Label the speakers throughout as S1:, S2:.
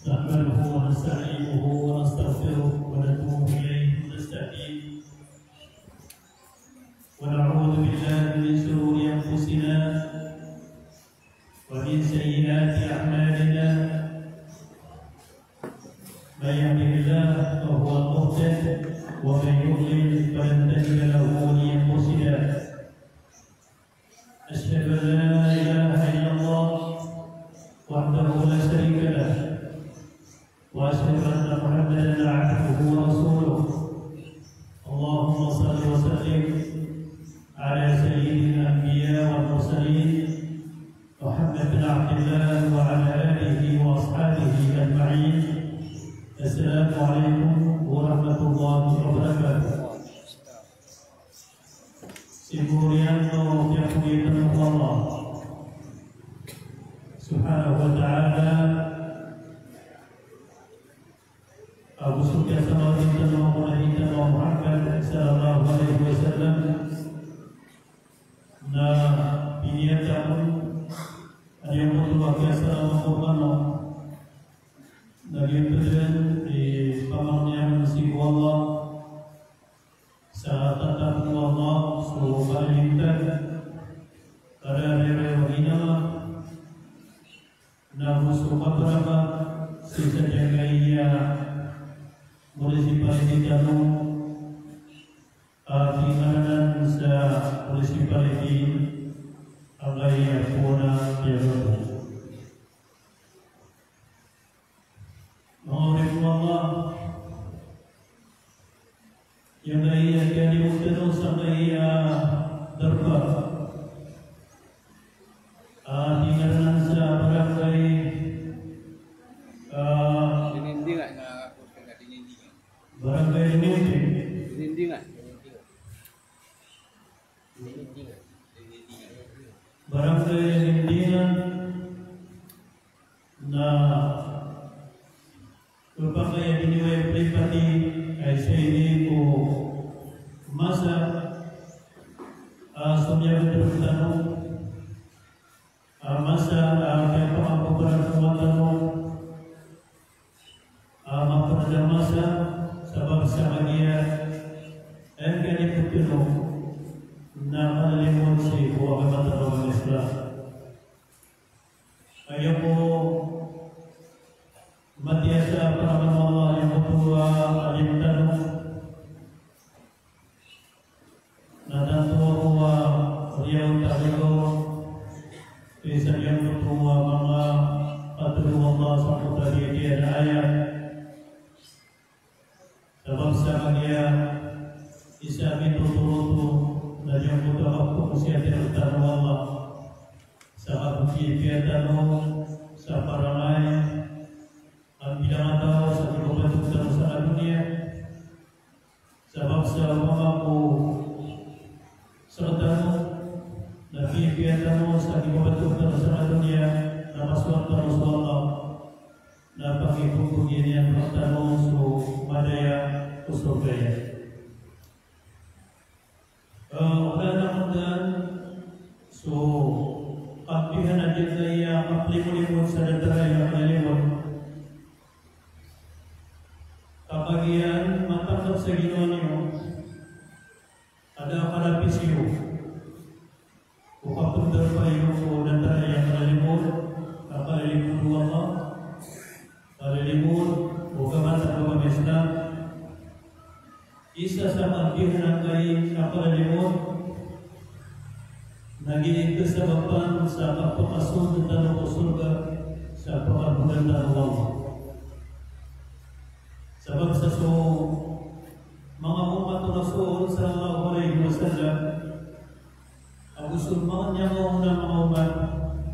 S1: نحمده ونستعينه ونستغفره ونتوب إليه ونستهديه ونعوذ بالله من شرور أنفسنا ومن سيئات أعمالنا من يهده الله فهو المهتد ومن يضلل فلن تجد له وليا مرشدا أشهد أن لا إله إلا الله وحده لا شريك له وأشهد أن محمدا عبده ورسوله اللهم صل وسلم على سيد الأنبياء والمرسلين محمد بن عبد الله وعلى آله وأصحابه أجمعين. السلام عليكم ورحمة الله وبركاته. Simurian yang dimuliakan Allah Subhanahu wa ta'ala, Abu Sufyan sama kita Muhammad sallallahu alaihi wasallam na piniyatan yang luar biasa menghormati dari presiden di pamannya si Allah saat tatap Allah seluruh balitan pada hari wahina namun semua berapa sisa jaga ia municipality Danu tinggalan sa municipality Agaya Puna Jero. Mengurim Allah yang ia jadi mutero sampai ia derba tinggalan sa barangay barangay dindingan barangay dindingan na berbagai dinilai pribadi ini ko masa sumya bertanong masa kaya pamampuran kumatanong mapunada masa sabab sa dia ay ganito pinong na manalimon si buwag matanong ng Islam. Ayaw po matiasa paraman Allah yang betua alim tanong na tanto huwa riyaw tabigo isa yang betua mga patulong Allah sa putari dia ayat sebab sama dia isa mituturutu na yung mutawag siya tinutano Allah sa pagkikiyatano sa paramay ang bilang tao sa pagkikiyatano sa dunia sebab sa mga po sertano na pagkikiyatano sa pagkikiyatano sa dunia na maswatan sa Allah na pagkikiyatano yan magtanong sa madaya usurgaya. Wala naman so kapihan na dyan na kaplimulimon sa datara yung kalimon kapag yan matangkap sa ginawa niyo ada kalapis iyo o kapundar pa iyo o datara yung kalimon kapalilimon Allah kalilimon o kamata ng Islam isa sa kapihan kay kapalilimon naging kesababan sa pagpapasok ng surga sa pagkabulan ng Allah. Sebab sa mga umat Rasul sallallahu alaihi wasallam ang usulman niya ng mga umat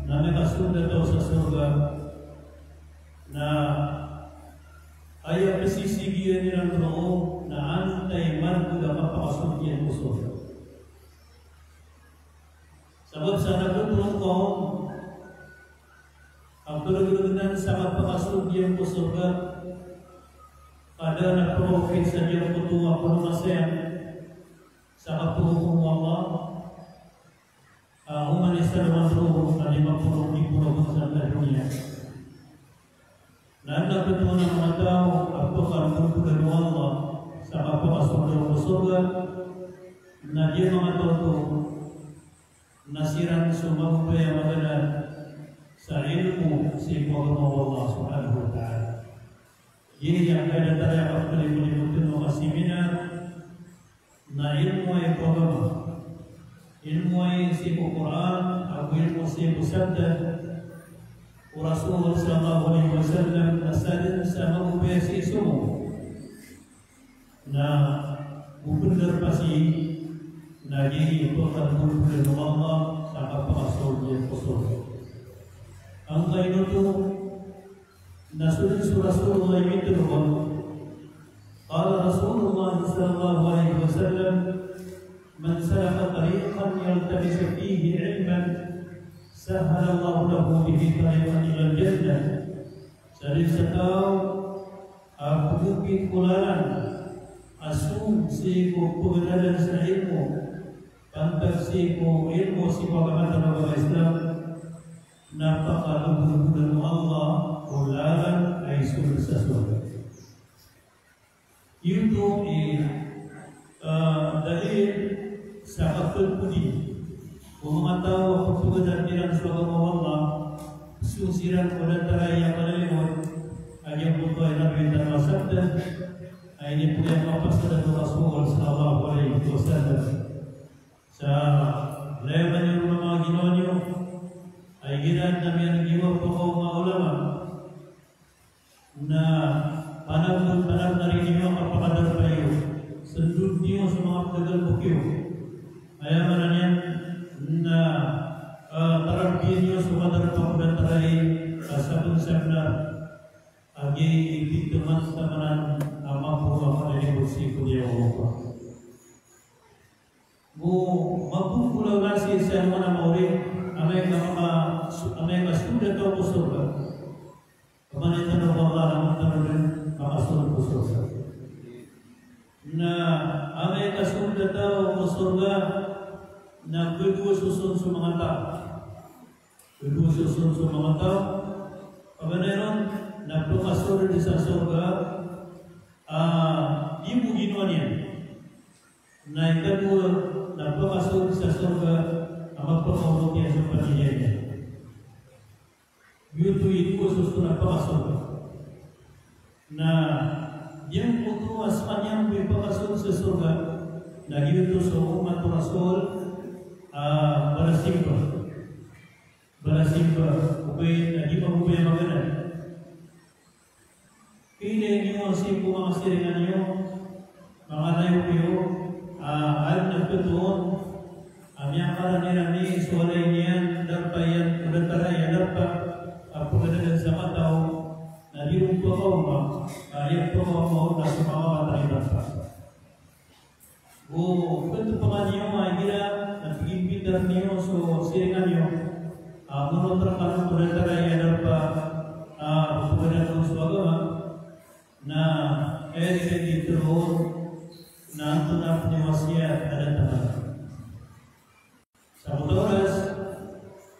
S1: na nakasunod daw sa surga na ayaw pasisigiyan nilang tao na antay man kung napapakasok niya ang surga. Sebab sa nagtutulong ko ang tulog-tulugan sa magpakasog yung surga pada nagprofit sa diyang kutuwa ko namasyan sa kapulong Allah humanis sa naman roho na 50,000 sa dunia na surga na dia mga toto nasiran sumagpaya magana sa ilmu si Muhammad Allah subhanahu wa ta'ala. Ini yang ada tanya apa meliputin mga seminar na ilmu ay programa, ilmu ay si Quran, aku ilmu si Sabda, Rasulullah sallallahu alaihi wasallam nasadin sa magpaya si sumo na benar pasti nagi itu akan benar Allah sangat pasal dia pasal. Angka itu nasulah Rasulullah itu berkata, "Qala Rasulullah sallallahu alaihi wasallam, man salaka tariqan yaltamisu fihi 'ilman, sahhala Allah lahu bihi tariqan ila al-jannah." Jadi sekau bukit kularan asum si ko pagdadan sa ilmu, pantag si ko ilmu si pagkamatan ng Islam, napakalubuhan ng Allah, kularan ay sunod sa surga. Ito dahil sa kapulpudi, kung mga tao pagpagadan nilang sa Allah, susiran ko na taray ang malalimot, ay ang buto ay nabitan masabda, ay ini po yung kapasada ng Rasul sallallahu alaihi wasallam. Sa leban yung mga ginawa niyo, ay ginaan namin ang giwa po ko mga ulama na panahon na rin niyo kapakadar kayo, sundod niyo sa mga pagdagal bukyo. Kaya mananyan na tarapiin niyo sa madar pagdataray sa konsep na agi ipituman sa manan amapu apa dari kursi kuliah Allah. Bu magpupulau nasi sa mana mauri amay ka sudah tau surga. Kemana tanah Allah namun tanah makasul surga. Na amay ka sudah tau surga na kedua susun sumangata. Kedua susun sumangata. Kebenaran na pakasul di sa surga. Ibu ginuannya naik kedua napakasur sa surga amat pengawal yang sepertinya itu khusus napakasur na yang putu asmanya napakasur sa surga na itu sa umat Rasul balasimba upay naging magupay magana. Kini niyo si pumangasiringan niyo, mga layo niyo, alam na betul, amyang karanira ni sualay niyan, darpayan, udatarayan, darpa, pagkadagan sa mataw, na lirong pakaw yung pakaw na sa mga matay darpa. Kento pa nga niyo, mga gira, nagpigimpitar niyo, so siringan niyo, menonton kalang udatarayan, darpa, pagkadagan sa agama, na edit terus na tunap ni wasiat ada teman. Sabotoras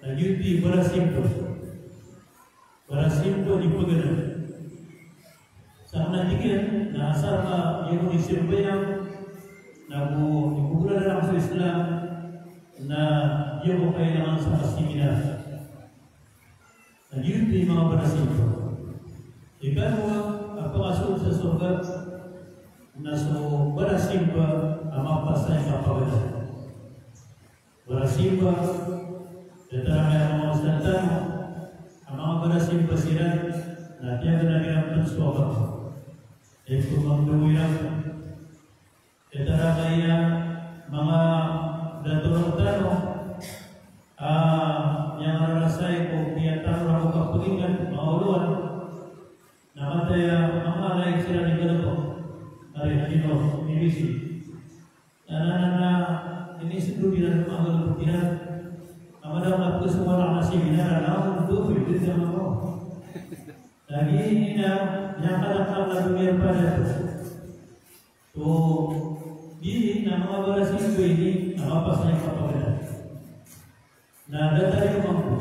S1: na yuti berasimpo di pagana. Sa natigil na asal ka yung isimbayang na ibubulan lang sa Islam na yung kailangan sa pasimina. Na yuti mga berasimpo. Ikaw pengasuh sa surga na so berasimba amapasa yang kapagana. Berasimba datang mga ustatan ang mga berasimba sila na tiyaga na ginampan surga. Ito mangduwilang datang kaya mga datorotano yang narasay kung piyatang ramo kapagingan mga uluan namataya mga laing sila ni Galapo ari hadino milisi na ini sedudiran mga Galapo tiran amada mga kesemua nasi binara namun itu itu sama ko lagi ini yang kadang-kadang lagu yang pada so di nama berasi ini nama pasnya kapagana na datari mampu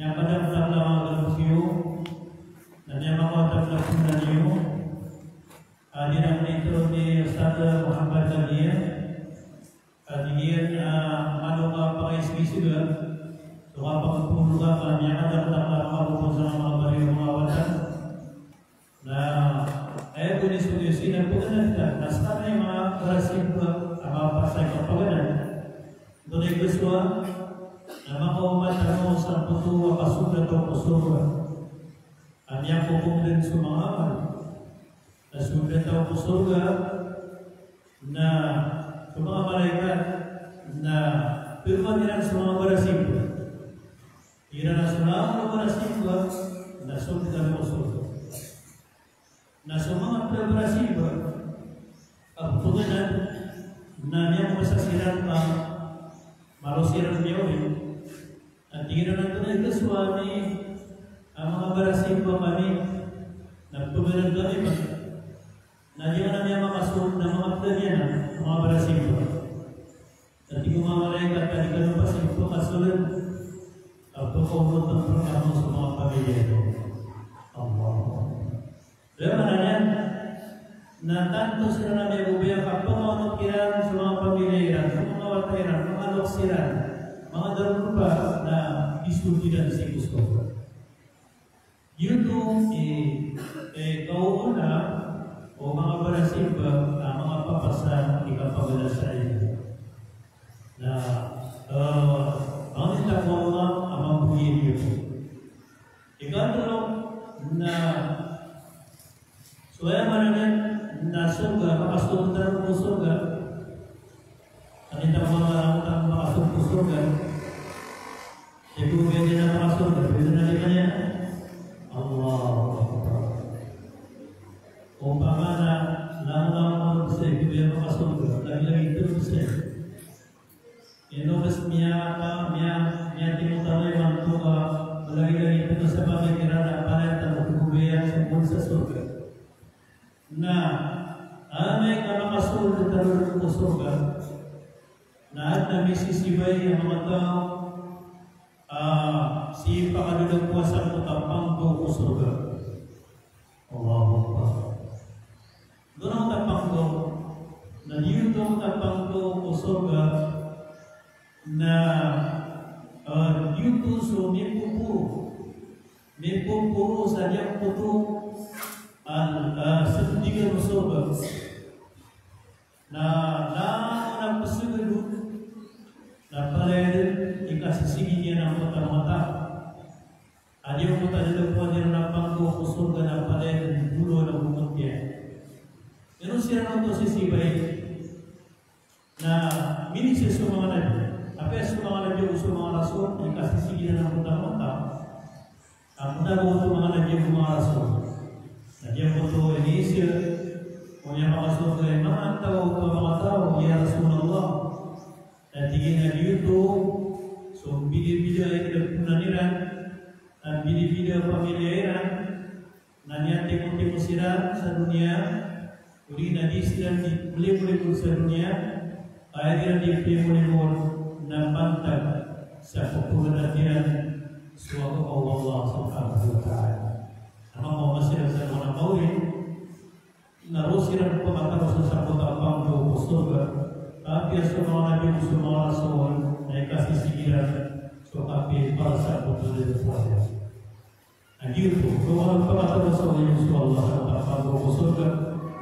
S1: yang kadang-kadang lagu dan yang mengatakan kepada niyo, di dalam itu di Ustaz Muhammad sa kapaganan. Tunay gusto na mga umat mo sa puto kasulat o kusurwa. Amiyang pupungin sa mga amal. Nasulat o kusurwa na sa mga malaikat na firman nila sa mga barasimba. Ira na sa mga barasimba na sulit ang kusurwa. Na sa mga barasimba ang putunan na niyang masasiran pa malusiran niyo at tingin na tunay ka Swami ang mga barasimba kami nagtumiran kami pa na diyan na niya makasunod na mga planya na mga barasimba at yung mga malaikat at ikaw pa sa ito kasunod at tukumot ng programa sa mga pamilya ito Allah lema na yan na tanto sila na may ubaya kapag kiran sa mga pamilya sa mga watairan, mga loksiran, mga darupa na diskutiran sa gusto. Yun kauna o mga barasimba na mga papasa ikapagala sa iyo. Na ang itakwa ang mabuhin yun. Ikatulong na suaya managan na surga, makasunod na po surga. Ang itang mga makasog po surga. E kung pwede na makasurga, pwede na rin niya. Allah. Kung pamana, lang sa iyo, pwede makasurga. Lagi-lagi ito sa iyo. Inubas niya timutala yung mga tuka, lagi-lagi ito sa pamikiran na palayat ang kububayan sa surga. Na amay ka makasulod na rin sa surga na at namisisibay ang mga tao si pakalulang puwasang utapang ko sa surga. Allahu Akbar. Doon ang utapang ko na yun ang utapang ko sa surga na yun so may pupuro sa niyang puto sependiga surga na nagpasugod na palayan ikasisigi niya ng mata-mata. Ayaw mo talaga po niya ng pangko surga na palayan dulo ng bukot niya. Pero siya nang ito sisibay na minisya sa mga nabi. Apes sa mga nabi o sa mga rason ikasisigi niya ng mata-mata. Ang muna sa mga nabi o mga rason. Nandiyan po ito inisya, kung yung makasunod ay mga tao, ya Rasulullah. At tingin na dito, so bidi-bidi ay kinagpunaniran, at bidi-bidi ang pamilyaran, na niyan sila sa dunia, uli na di sila muli-muli sa dunia, ay di muli-muli na pantag sa pupunan niyan, suwago Allah subhanahu wa ta'ala. Ang mga masira sa mga kawin, narusiran po mataros sa putapang do surga, kapya sa mga nabi sa mga rason na ikasisigiran so kapya para sa putuloy sa surga. Ang dito, kung ang pamataros sa mga sa Allah sa putapang do surga,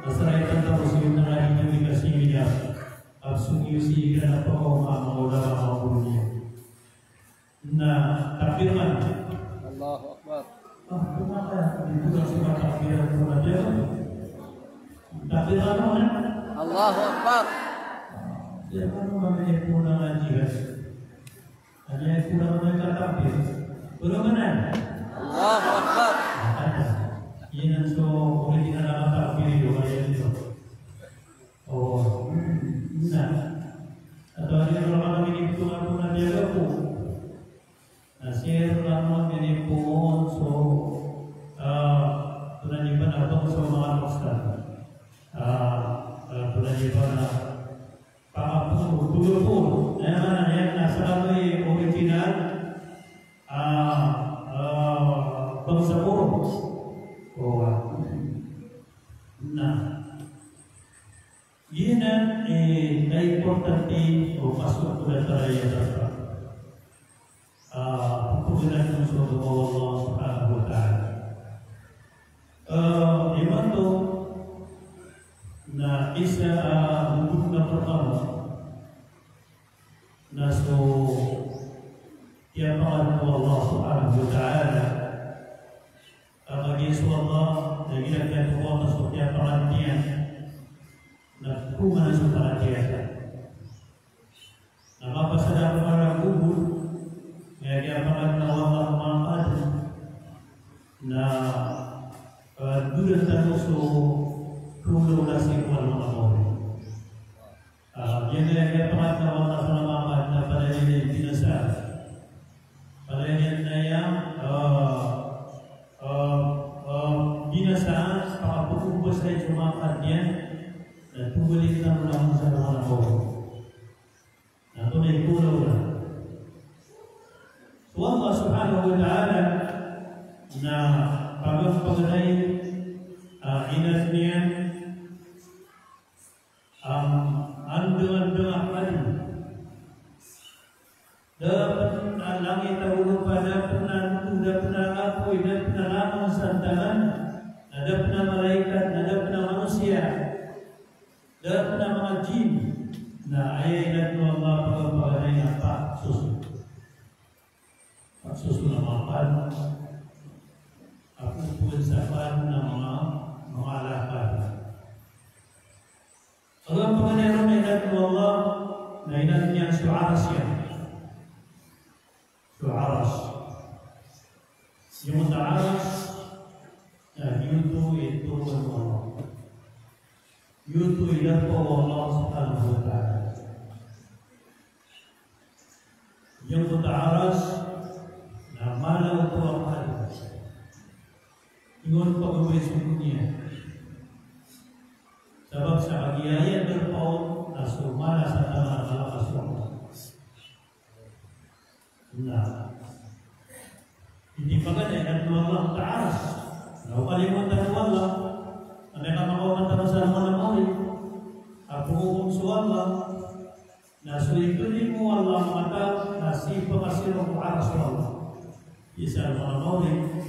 S1: nasaraitan tapos yung nangahin yung ikasiminya at sumiyusigiran na po ang mga ulama mga burunya. Na takbirman
S2: Allahu Akbar.
S1: Kenapa dibuka suka takbiran kepada takbiran mana?
S2: Allahu Akbar.
S1: Dia kan mempunyai kurang ngaji kan? Hanya kurang mereka takbir. Belum mana?
S2: Allahu Akbar.
S1: Ada. Ini so boleh kita takbir juga itu. Oh, nah. Atau ada orang ini kurang dia aku. Nasir lama ini pun so tunaniban abang so mga master tunaniban paapun tulupun na yan nasa original bangsa puro na yun na importante o pasok ko na tayo sa pagkukunan ng sulit Allah subhanahu wa ta'ala. Iman to na isa hukum na pertama niya nagkuman sa paratiyata. Nakapasada para kubur, kaya pangalawa ang mangkad na dulan tayo so tulo na si Kuala mga Mori. Yan kaya pangalawa na sa mangkad na palayan yung pinasa. Palayan na yan, binasaan, pakapukubos tayo sa mangkad yan, na tubalik na mula sa mga Mori. Tunay tulaw na. So Allah subhanahu wa ta'ala na pagpapagalay inas niya ang ando-ando akal. Dapat na langit ang lupa, dapat na apoy, dapat na lamang santalan, dapat na malaikat, dapat na manusia, dapat na mga jin, na ayay natin Allah pagpapagalay na paksusun. Paksusun na mga pan. Apupuan sa pan na mga alakad. Allah pagpapagalay na natin Allah na inatin niya su'aras yan. Su'aras. Yung mataaras na yuto ito ang Allah. Yuto ilan po Allah subhanahu wa ta'ala. Yang mutaaras na malaw ito ang hal. Ingon pag-uwi sa dunia. Sebab sa kagiyayan berpaut na sumala sa tanah malakas Allah. Nah, hindi pa ganyan ang Allah mutaaras. Nakalimutan ng Allah. Ang nakamakumantan sa mga namawin. Ang pumukong sa Allah. Nasulitin mo Allah mata nasi pengasih aras Allah. Isa mga mawin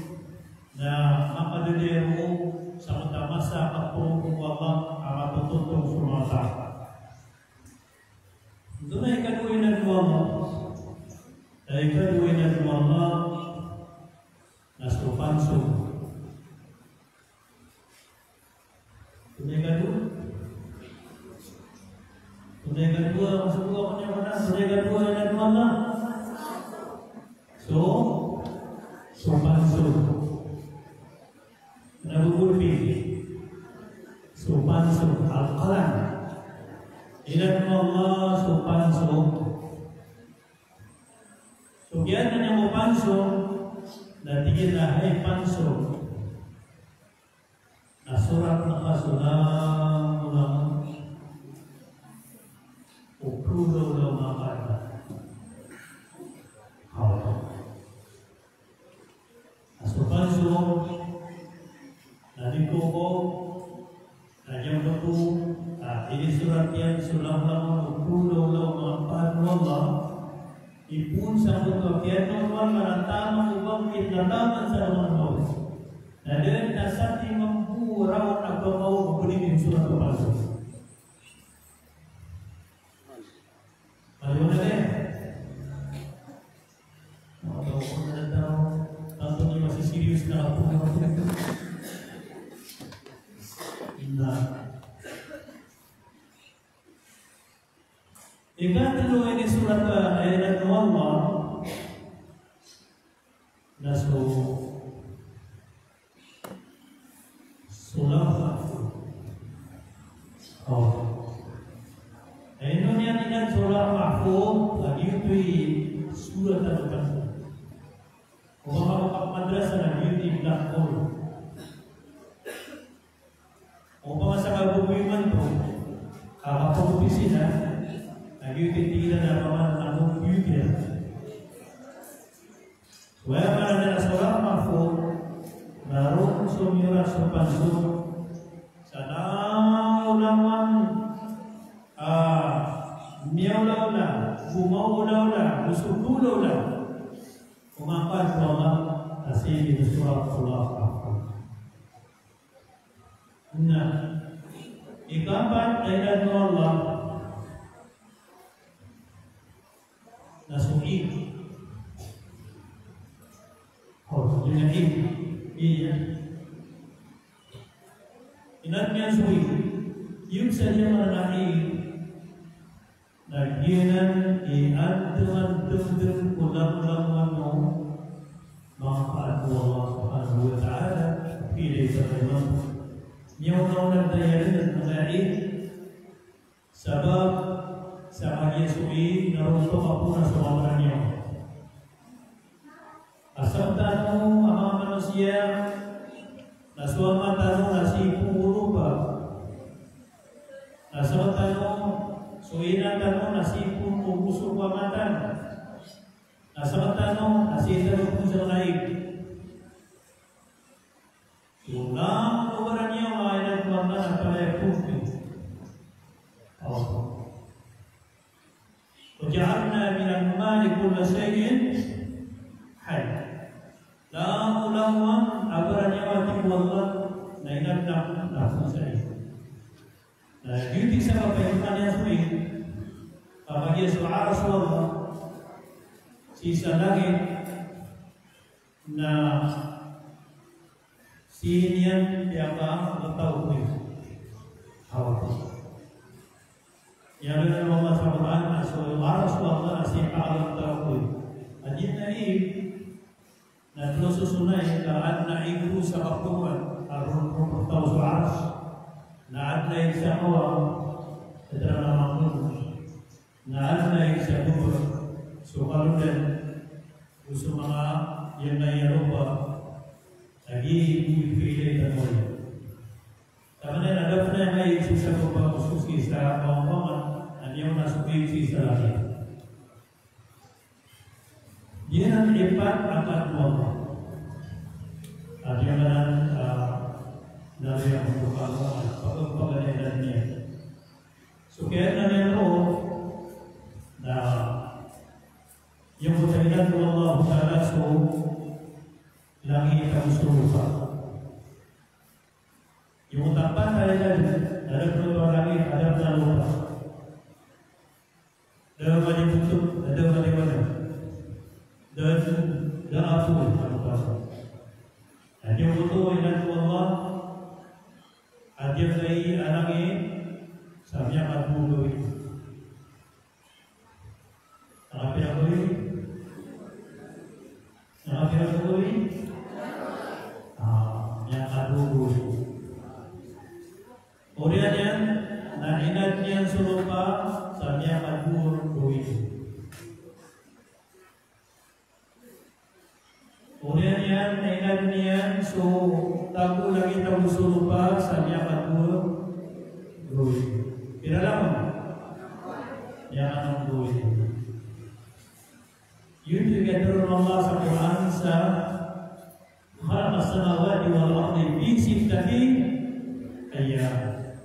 S1: na makadili mo sa masa kapurong Allah ang matututong sa mga tao. Ito na ikaduwinan mo Allah. Dahil ikaduwinan mo Allah na supanso. Ito na ikaduwinan. Tunai kedua, maksud Allah punya mana? Tunai kedua yang mana? Sopanso. Nabugurpi. Sopanso. Al-Qalam. Ilan Allah sopanso. So biar yang mau panso, nanti kita hai panso. Nasurat nakasunam ulang. Ukrudo daw makata. Asupanso, nandito ko, kanyang batu, ini surat yang sulam lamang ukrudo daw makata Allah, ipun sa mga kiyano man marantamang ubang kinalaman sa mga mawis. Na din nasati mamburao na pamaw kunin surat Asupanso. Ayaw na rin. Makatawa ko na lang daw. Tanto niya masiserious na ako. Ikatlo ini surat ayat Allah na sulam. Ayun yan surah Mahfuz lagi itu surat al-Baqarah. Kalau madrasah lagi itu belakang. Kalau masa kabupaten tu, kalau provinsi dah lagi itu tidak ada apa-apa juga. Walaupun ada surah Mahfuz, baru sumira Asupanso sana ulaman miaulaula, bumaulaula, busukulaula. Umakan Allah asih di surah Allah. Nah, ikapat ayat Allah nasuki. Oh, jadi iya. inatnya suwi yung saja mengenai nagianan iantuan-tuan ulang-ulang manfaat Allah Subhanahu wa ta'ala pilih terima nyawang dayarin mengenai sebab sama Yesui naruntuk apuna semuanya asal tanu ama manusia nasuama tanu nasi pulupa asal tanu suina tanu nasi pulusu pamatan asal tanu nasi tanu naik ulang orangnya mainan mana pada pun Allah وجعلنا من المال كل شيء حي لا ملون أبرني واتي والله نينك نحن سعيد يؤتي سبب يمكن يسوي فبقي سبحان رسول الله sisa lagi na sinian siapa tahu ni awak yang dengan Muhammad Sallallahu Alaihi Wasallam si alam tahu ajib naib na terus sunai kaan naibu sabab tuan arun tahu suaras na adna isawa terana makmur na adna isawa sukalu dan usuma yang naya lupa lagi pilih dan boleh. Karena ada pernah yang lain susah lupa khusus kisah kawan-kawan yang masuk kisah lagi. Dia nanti dapat akan Allah. Ada yang dari yang membuka pegawai dan niat. Sekian yang roh. Nah, yang berkaitan dengan Allah Taala langit kamu lupa. Yang tampak ada penutup langit, ada penutup lupa. Ada banyak tutup, ada banyak mana. Dan apa lupa. Ada yang betul dengan Allah. Ada lagi anaknya sampai aku beri. Apa yang beri? Apa yang beri? Yang aku beri. Orianya, na inatnya serupa sampai aku beri. Orianya, na inatnya so tahu lagi tahu serupa sampai aku beri. Tidak lama. Yang aku beri. Yudhikatur Allah Subhanahu wa ta'ala khalaqas samawati wal ardi fi sittati ayyam.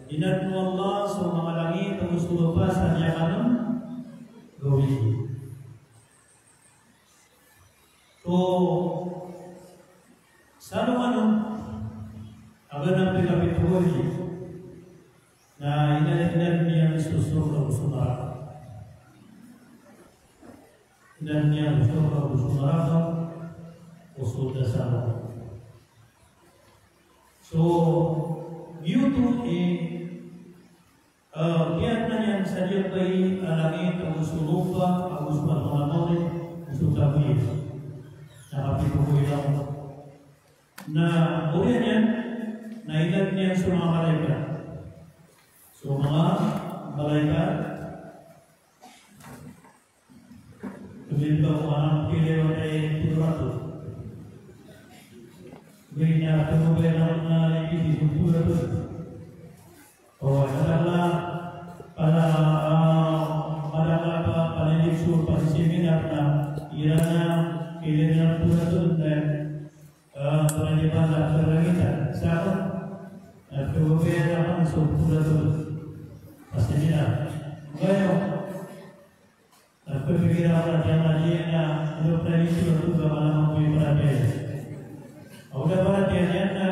S1: Inna Allah subhanahu langit terus lupa saja malam gawi. So selalu malam agar nampak kami tuhi. Nah ini yang susul bersuara. Dan yang bersuara usul dasar. So YouTube kiatnya yang saja bayi alami terus lupa agus bermula-mula usul tabi. Nah api berkuilang. Nah kemudiannya naiknya semua malaikat. Semua malaikat kemudian orang pilih oleh Tuhan. Berinya kemudian di situ oh adalah pada diksul pada seminar kiranya kiranya Tuhan dan penyebaran terangita siapa kemudian apa masuk Tuhan pastinya bayo kepikiran yang lainnya untuk tradisi juga malam mui perhatian. Udah perhatiannya,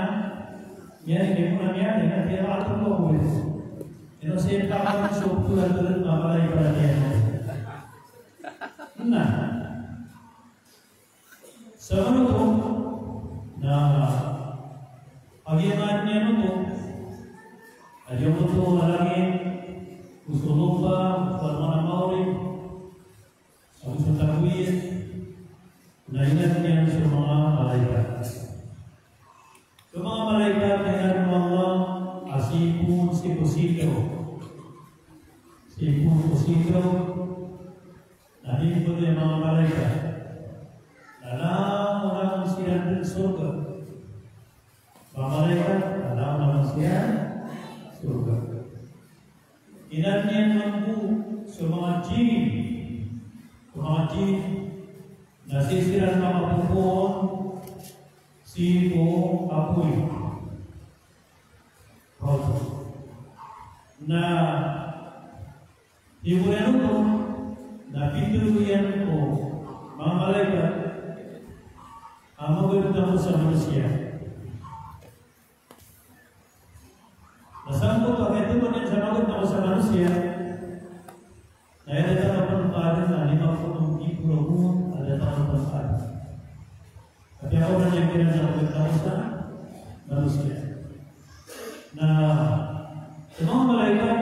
S1: ya ini mulanya dengan dia atur loh. Itu saya tahu suatu turun apa lagi perhatian. Nah, sebelum itu, nah, bagaimana itu sigaw, nahimod yung mga malaikat. Alam orang siya ng surga. Mga malaikat, alam naman siya surga. Inanyan man po sa mga jin. Sa mga jin, nasisiran mga pupuon, sipo, apoy. Na hiburan ito, napituluyan ko mga malaikat ang maganda ko sa manusia. Nasangkot ang ito pa rin sa maganda ko sa manusia. Na ada tayo panumpadan na 50 ipurahun, ada tayo panumpadan. Tapi ako na yung pinagsagot ako sa manusia. Na sa mga malaikat,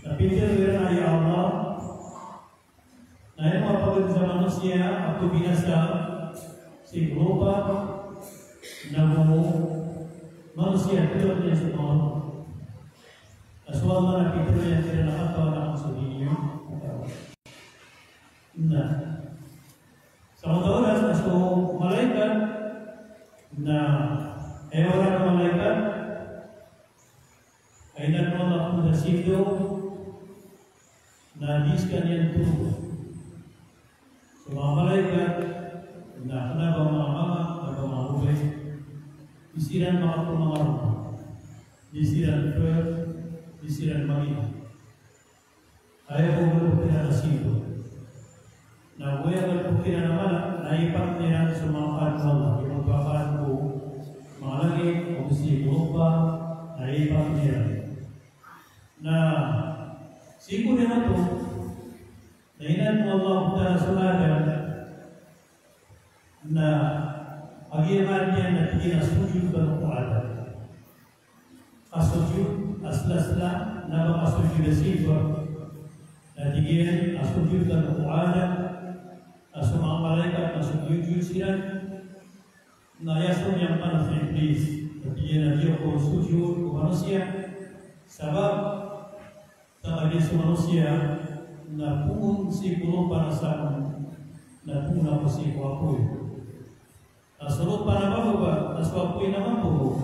S1: napintir na ya Allah, na yung mapagod sa manusia, ako binasa si grupa na manusia tulad niya sa mga aswal na napintir niya sila nakatawa na akong sabihin niyo. Na sa mga oras na so malaikat na orang na malaikat ay nagmamang na sido na dis kanyang tubo. So mga malaikat na nabang mga hubay, isiran mga pumangarap, isiran per, isiran magina. Ayaw ko magpukira na sido. Na huwag magpukira naman, naipak niya sa mga kanwala, yung magpakaan ko, mga langit, o sido pa, naipak niya. Na sigo na ito, na inan mo Allah Ta'ala sa Adam, na agiman niya na tinasujud ka ng Adam. Asujud, aslasla, na makasujud na siwa, na tigyan, asujud ka ng Adam, aso mga malaikat, asujud sila, na yaso niyang panas na Iblis, na tigyan na diyo ko sujud, o manusia, sabab, sa agen sa manusia, na pun si puno para sa na puna po si Kuapoy. Nasulot pa naman po ba? Naswapoy naman po.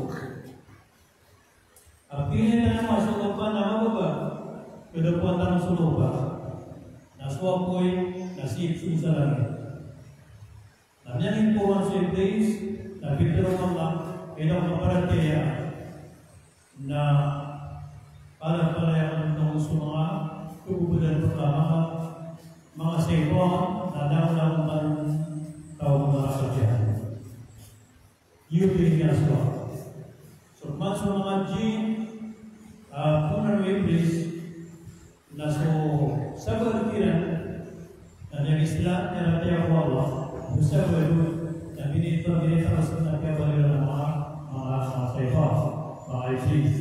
S1: Apilin na naman, sulot pa naman po ba? Kedapuan ng sulot pa. Naswapoy, nasipsun sa langit. Namyanin po ang sa Iblis, napitero Allah, kailang kaparataya na pala ng mga kubulan pertama mga sewa na daw tahu mga kerjaan. Yun yung aswa. So masuk mga jin, punar Iblis na so sabar kira na yang istilah yang tiap Allah sabar na binito sa nagkabalik ng mga sewa, mga Iblis.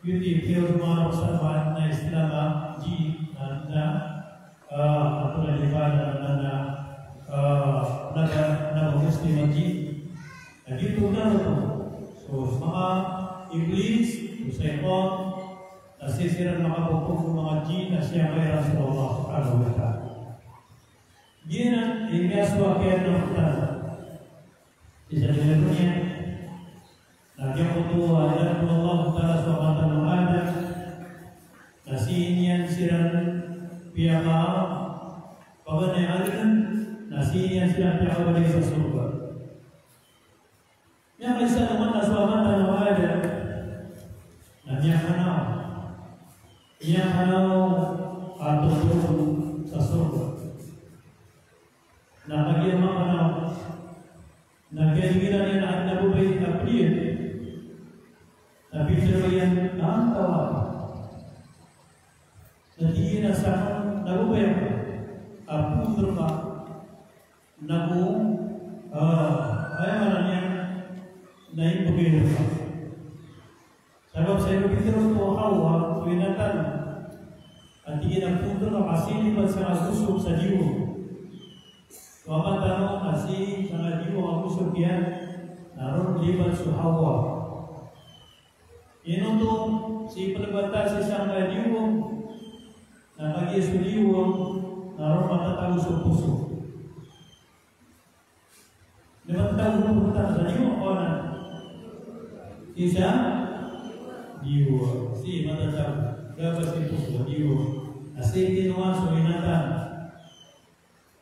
S1: Yun yung mga pasabahan na istilah ji na atau daripada na Muslim ji. Jadi tunggal itu. So mga Iblis, Syaitan, nasisiran mga pupuk mga ji na siya kay Rasulullah Subhanahu wa Ta'ala. Gina ingaswa kaya ng utara. Isa din niya. Nagyang kutuwa dan Allah Ta'ala Subhanahu wa Ta'ala nasihinyan siran pihak paganayalan nasihinyan siran pihak balik sa surga. Yang isa naman naswaman na nawala na niyang hanaw at tutulong sa surga. Nakagyan mga hanaw nagkagiran niya na at nabubay kapriyan tapi selayan ang tawag. Jadi nasa nagubay apun terpa nagu ay mananya naik begitu. Sebab saya berpikir untuk Hawa binatang artinya apun terpa asli pasal usul sajiu. Wama tano asli sangat jiwa usul kian naruh libat su Hawa. Ini untuk si pelebatas si sang radium nakagi suliwon naroon matatalo sa puso. Naman tayo pupunta sa iyo o na? Isa? Diwa. Si matatalo. Gabas si puso. Diwa. Asi kinuha so inatan.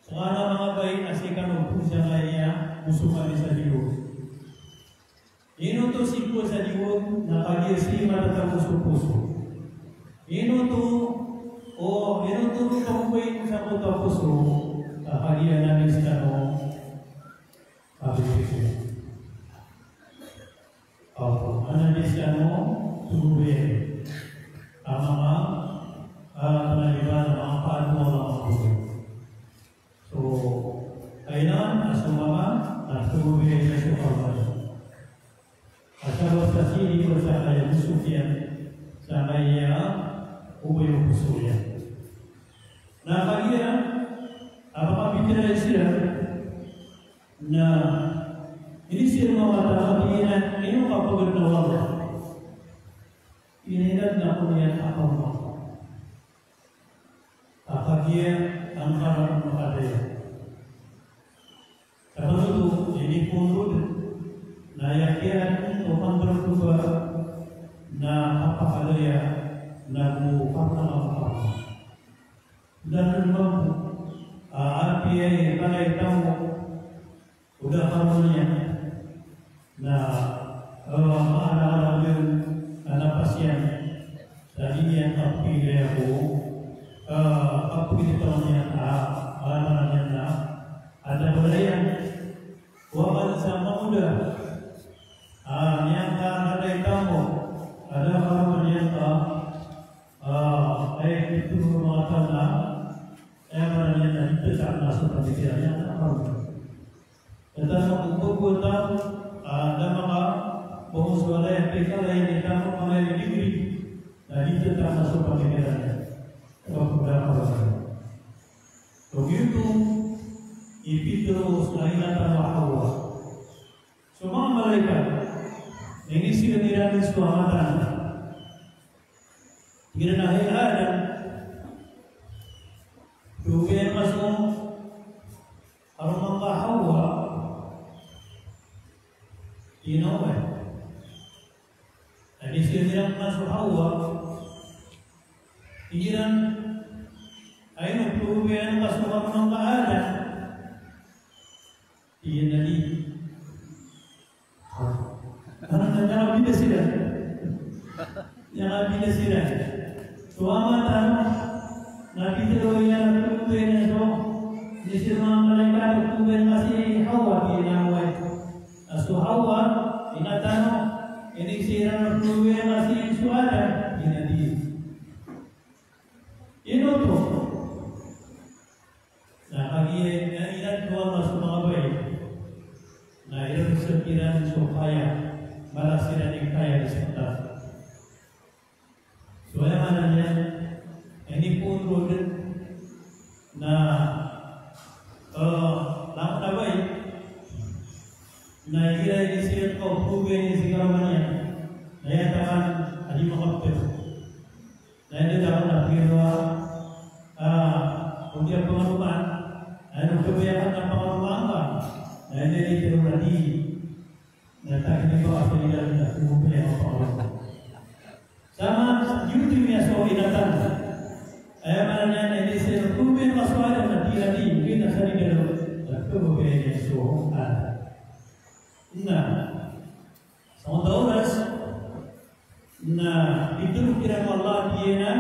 S1: So ano mga bayi asi kanong puso kaya musukan sa diwa. Ino to si po sa diwa nakagi si matatalo sa puso. Ino to kamuhin sa mga puso, kakagian namin sa tanong, pabibigyan. Analis tubuhin. Ang mga panaliban ng mga paano ng mga puso. So, kailangan asumama at tubuhin na siya pabalik. At sa sili ko sa kaya musukyan, sa kaya ubay yung puso yan. Nakakagaya, apakabit na sila na hindi sila mawatawatiin ino kapagod na wala. Ininad na ko niyan ako mo. Kakagaya ang karang makadaya. Kapag ito, hindi punod na yakyan o pangkarutuba na kapakadaya na mukha na kapakadaya. Dan api ay kalay tamo udah kamunya na maalaala yun pasien tadi yang api aku api itu niya niya na ada belayan wawan sama muda yang kalay tamo ada kamunya itu mengatakan yang itu tak masuk pemikirannya apa? Tetapi untuk ada maka pengusaha yang PK yang ditangkap oleh negeri, dan itu tak masuk pemikirannya. Beberapa orang. Begitu terus lahirlah Hawa. Semua malaikat ini sudah tidak diselamatkan. Kirana Adam Tuhan masuk rumah Hawa, inawa. Jadi sini masuk Hawa, pikiran, ayo Tuhan masuk rumah Adam, ini tadi. Karena jangan bida sila, jangan bida sila. Suama tanah. Nabi terlihat tubuhnya so, di sini malaikat tubuh masih Hawa di nawai. Asu Hawa inatano ini siran tubuh masih suada ini di. Ini tu. Nah bagi yang ingat dua masuk mga bayi. Nah itu sekiran supaya malah siran yang kaya di sekitar. Soalnya mananya ini pun roda na lakukan apa ya? Na kira ini siapa kau prove ini sekarangnya? Naya tangan adi makapter. Naya dalam nakirwa untuk pengaruhan. Naya kebanyakan dan pengaruhan apa? Naya jadi teruradi. Naya tak ini kau apa di dalam tubuh pengaruhan. Sama YouTube ya soal datang. Ayamanya ini serupa masalah yang tadi mungkin asal di dalam kebebasan soal. Nah, sama daulas. Nah, itu pikiran Allah dia.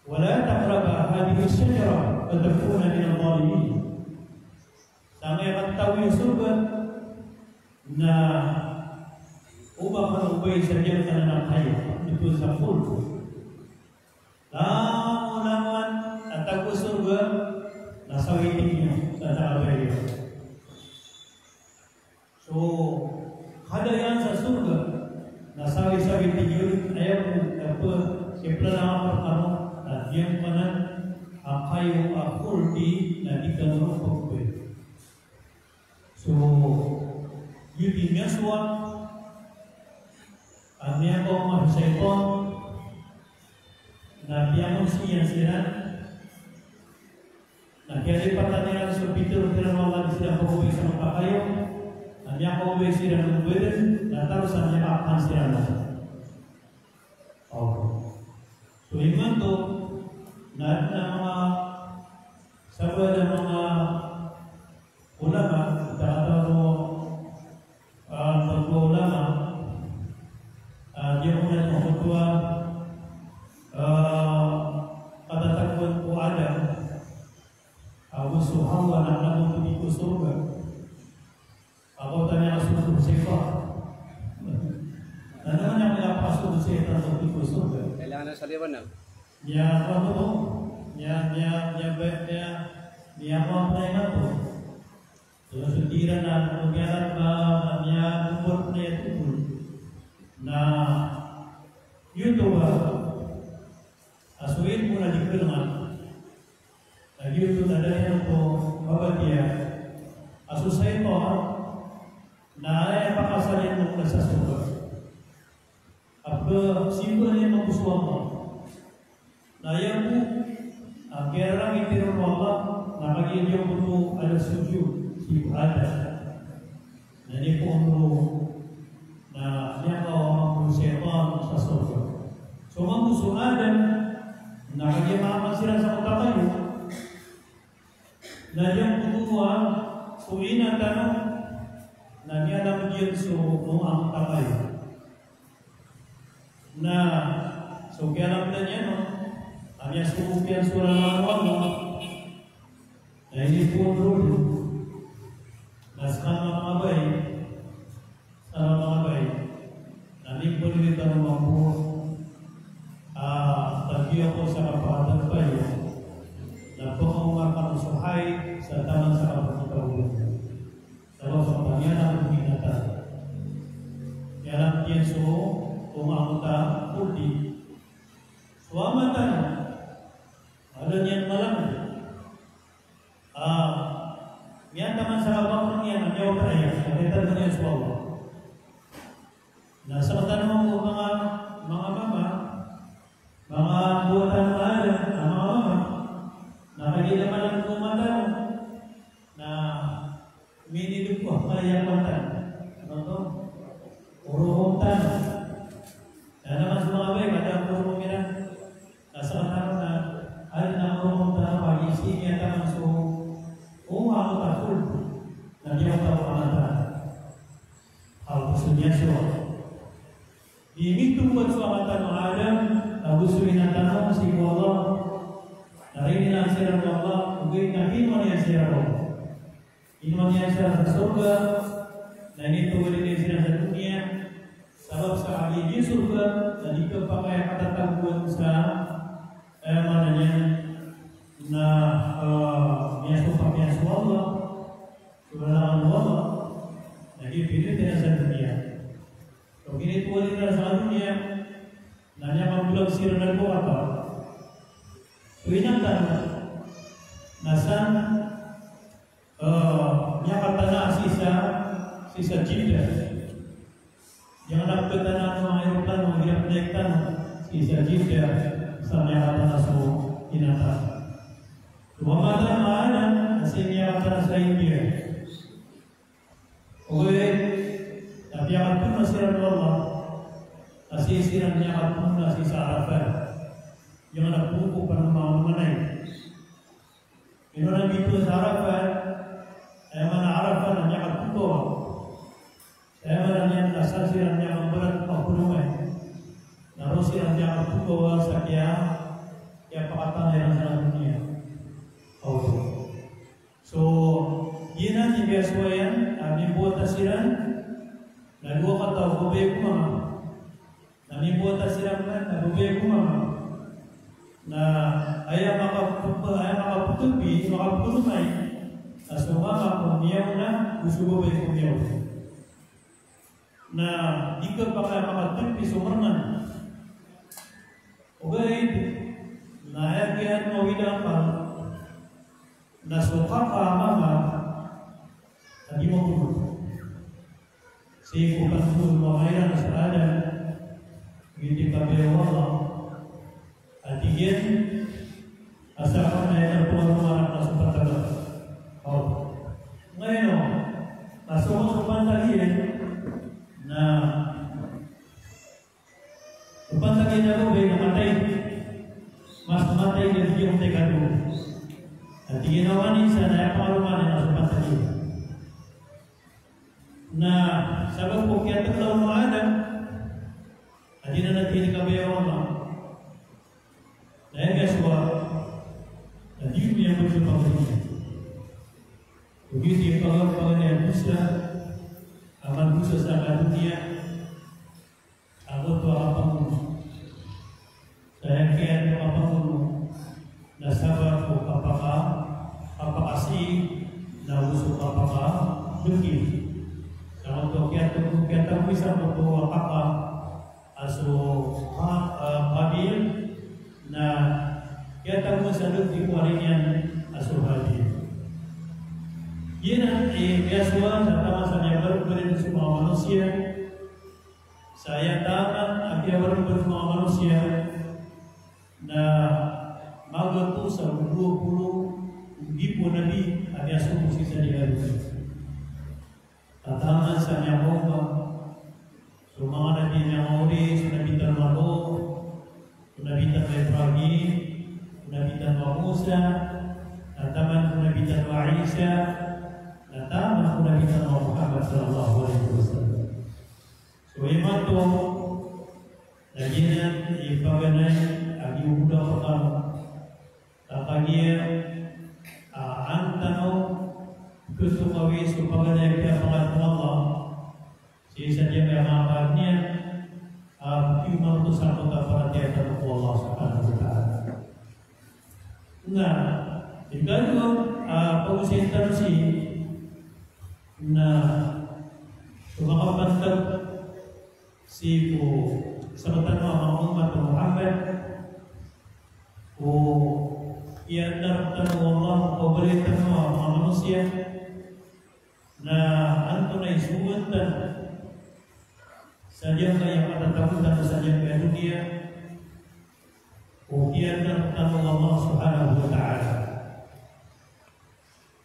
S1: Wala taqraba hadhihi asy-syajarah fatakuna min adh-dhalimin. Sama yang tahu surga. Nah, ubah ubah saja karena kaya itu saful. Lawan ataku surga nasawitinya kata Allah. So ada yang sa surga nasawi-sawitinya ayam apa keplana pertama yang mana akayu akul di nadikan rokok. So yudinya suat Artinya kau manusia na biyang siya sila na kaya di pertanyaan sepitur kira Allah di sila pagubay sa magpakayo na niya pagubay sila ng buwin na tarusan niya akan sila na so iman to na mga sabi ng mga ulama atau ulama dia muna ng ketua katatakwan po Adam musuh Hawa na namun di surga ako tanya asuh sifat na naman yang mengapasuh setan di surga
S2: kailangan sa liwan na
S1: ya apa to ya apa na ito so sutiran na kugyaran ba niya kumpul na ito na YouTube asuhin mo na dikelman na YouTube ada yang to babatia asusay to na ay pakasalin mo sa surga apa simple niya magpusuan mo na yan po kaya itirun Allah na kagiging po ada sujud si ada na di po na niya ka magpusetan sa surga so magpusuan na kaging sila sa utakayo na diyang putuan suina tanong na niya na magiging ang takayo na so kaya lang na niya hanya sebuah surah Allah. Nah ini pun dulu. Nah sekarang mga bay. Nanti pun kita mampu. Tadi ako sa kapatid bay. Na pangungarkan usahay sa taman sa kapatid. Kalau sa pangyayari ng binatang. Yalang tiyenso umamuta puldi. Suamatan. Ada niat malam. Niat teman sahabat niat menjawab ayat. Kita dengan suara. Nah, sementara mga buatan ada, mama, nakagila malang kumatan. Nah, minidup ko kaya kontan. Ano? Puro kontan. Nah, naman sa mga bay, ada puro mirang. Nah, sementara ada nama orang bagi sini ada masuk umah takul dan dia tahu amanah hal sesuatu diminta buat suamatan Adam Abu Sufyan tanah si Allah dari ini nasihat Allah mungkin nabi mana yang siapa iman yang siapa surga dan itu boleh siapa dunia sebab sekali di surga dan itu pakai kata takut usaha mananya na miasto pakai Allah subhanahu wa ta'ala jadi pilih tidak sa dunia so kini tuwa din sa dunia nanya mambulag sira ko apa tuwinang tanah nasan niya katana sisa jibda yang nagkatana ng mga aeroplano hirap naik tanah sisa jibda sa niya so inata. Wamatan maanan asimya kata sa India. Oke, tapi akan pun masih Allah. Asisiran niya akan pun masih Arafat. Yang ada buku pada mengenai. Ini orang itu Arafat. Mana Arafat niya akan pun. Mana niya asasiran niya akan berat pakulumay. Narusiran niya akan pun sakya. Ya pakatan yang salah dunia. So, yun di biaswayan, buat tasiran, na dua kata hubay kumama. Buat tasiran na hubay kumama. Na ayah makaputubi, makaputulumay, na sumama kung niyaw na, gusto hubay kung niyaw. Na di ka pa kaya makatubi, sumarnan. Okay, nayagihan mo wilang pa, nasuka ka mama, hindi mo tulog. Si bukan tulog mo ngayon sa Adam, hindi ka pero wala. At Yen asalkan na pumarumanak na sa patagal. Ngayon, masuk sa pantagian na pantagian na rin namatay. Mas namatay na yung tekado. At ginawa niya sa naparumanan na sa pantagian. Na sabab po kaya taklaw mo alam, at di na natin ikabayaw mo. Dahil kaswa, at yun niya mo sa pagkakas. Begitu yang pangan busa, aman busa sa dunia, ako to apa mo. Saya kaya to apa mo, nasaba ko kapakasi, na uso kapaka, duki. Kalau to kaya to bisa mo to apa, aso habil, na kaya to mo sa duki ko rin aso habil. Yan biaswa sama saya berperan semua manusia. Saya taman akhirnya berperan semua manusia. Nah, magatu sa 20 gipo nabi ada suku sisa di dalam. Tataman sa Yehova. Semua nabi yang ori, nabi Terlalu, nabi Ibrahim, nabi Musa, tataman nabi Isa. Datang Nabi Muhammad sallallahu alaihi wasallam. So iman to lagian ipaganay agi udah pertama. Tapagia antano kusukawi supaganay kaya pangatang Allah. Si saja yang maafnya iman to sa pagkaparatiyan ng Allah subhanahu wa ta'ala. Nah, ikaw pag-usintan si na kumakapantab si po sa mga umat ng Muhammad o iandartan mo Allah pabalitan mo mga manusia na anto na isuwatan sadyang kaya matatakutan sadyang kaya dunia o iandartan mo Allah subhanahu wa ta'ala.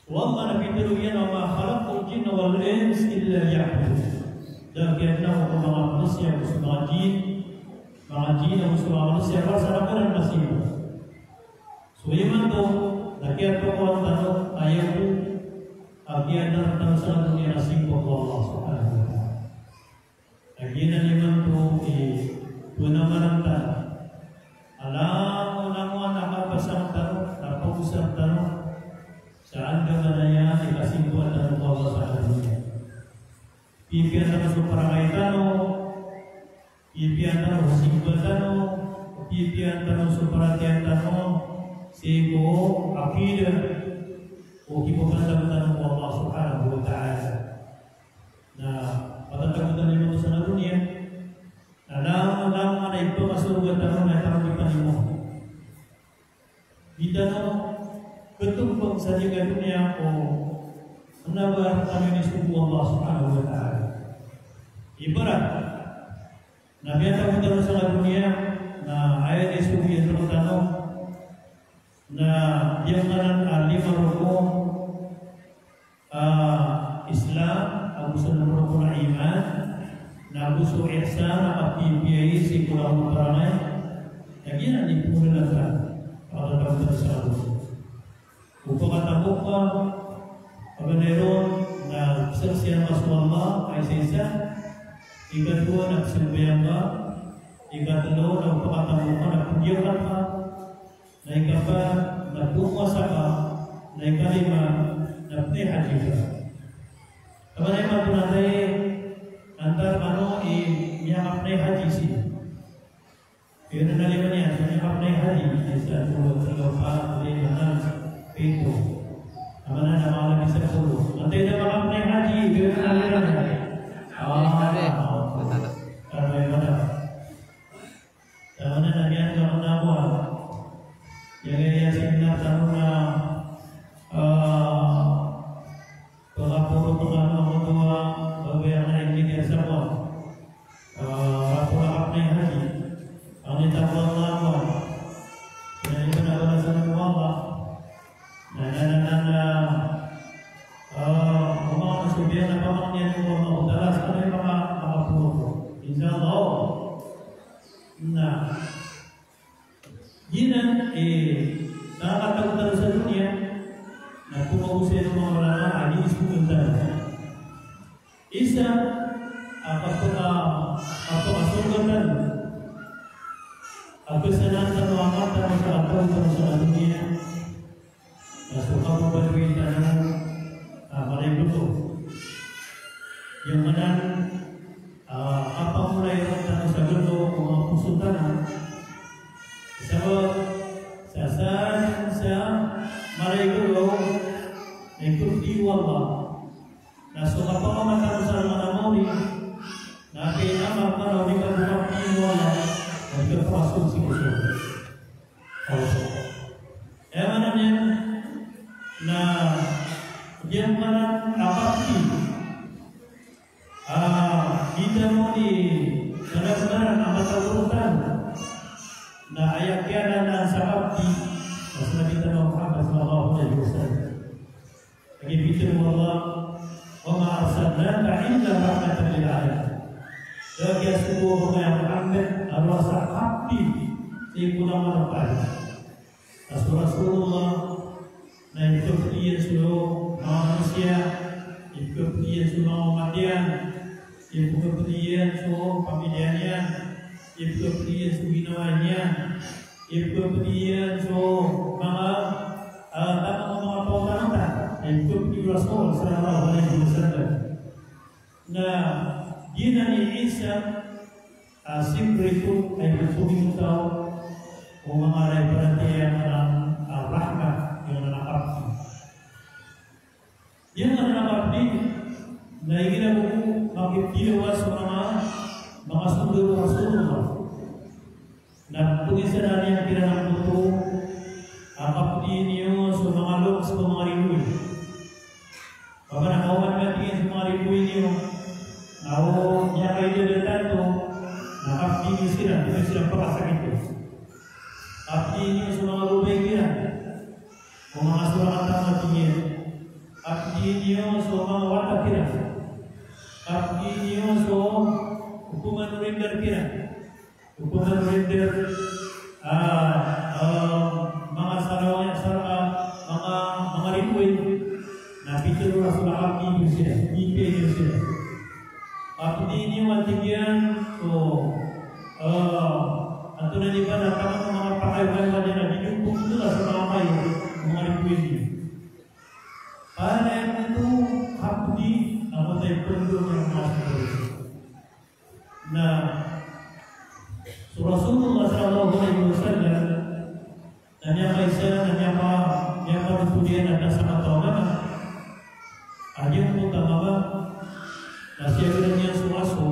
S1: Wallah Nabi Turuyan wa ma khalaqul jinna wal ins illa liya'budun. Dan kena mga manusia mga jin ang mga manusia para sa naman masih. So iman to nakiato ko ang tanong ayaw ko agian ng tanong sa dunia nasing po Allah subhanahu wa ta'ala. Agian iman to tunaman ang tanong. Alam mo nakapasang tanong, napag-usang tanong. Saan ka manaya ikasing buatan ng Allah sa dunia. Pipian na masuk parangay tanong, pipian na masing buatan, pipian na masuk perhatian tanong, sego, akidah, o kipagandang tanong Allah subhanahu wa ta'ala. Na patatakutan nyo sa dunia, alam na ito masurugan tanong na tanong ipanin mo. Di tanong, ketumpang saja ke dunia ko menabar kami suku Allah subhanahu wa ta'ala. Ibarat Nabi yang tahu sa dunia na ayat suku yang tertanong na yang kanan lima rukun Islam, abusan rukun iman, na abusu ihsan, api si kulau perangai, yang ini nanti puluhan kalau tahu sa dunia. Upang katamuka pagkaneron na saksiyan Rasulullah ay isa ikadua na silbayang ba ikatlo na upakatamuka na pagyakan ka na ikapa na pumasa ka na ikalima na pnihaji ka kamanay matunatay antar miyakap na haji siya yun na naliman niya sa miyakap na haji isa tulog talaga itu mana nama lagi sepuluh nanti ada malam naik haji biar aliran karena mana karena nabian kalau nawa yang seminar tanuna pelapor pengamal kedua bagaimana ini dia semua rapor naik haji wanita pengamal pumausin ng mga ulama hadis pumuntan. Isa apakasugatan kesenangan sa mga mata sa atau sa dunia. Suka memberita mereka itu yang mana apa mulai rata sa gulo mga pusuntan sebab sasaran sa mereka itu diwala na suka pa mata sa mga muli na pinama para di kabuka diwala di kapasok siguro emananya na yang mana apati kita mau di benar-benar amat urutan na ayat kiana na sababti Rasulullah kita Muhammad sallallahu alaihi wasallam lagi bicara Allah wa ma arsalnaka illa rahmatan lil alamin lagi sebuah Muhammad Allah sababti ikuna marapal Rasulullah na ikutiyan seluruh manusia, ikutiyan seluruh umatnya, ikutiyan seluruh pamilyannya, ikutiyan seluruh ginawannya, ikutiyan seluruh mga pautangan, ikutiyan Rasul sallallahu alaihi wasallam. Na gina ni Isa siyempre ito ay puminutaw o mga reparatiyan ng rahmat yang menangkap yang menangkap na ingin ako makiptilawas mga sundalo Rasulullah na tulisan na yang pinanang buto akap niyo sa mga loob sa mga ribuy baka nakawan natin sa mga ribuy niyo ako niya kayo dito nakap niyo sila hindi sila pakasakit akap niyo sa mga lubay kira mga surat at-Tawratiyya abdi niyo so mga watak kira abdi niyo so hukuman render kira hukuman render mga sarawan mga ribuin na pitiro Rasulullah abdi niyo sila ipe niyo sila abdi niyo matigyan so ato na di ba natama mga pakaiwan ba niya na binumpong ito na sa mga kayo mengalami ini. Pada itu abdi apa saya perlu yang masuk. Nah, Rasulullah sallallahu alaihi wasallam dan yang Aisyah dan yang kemudian ada sama tawagan. Aja untuk tawagan. Nasihatnya suasu.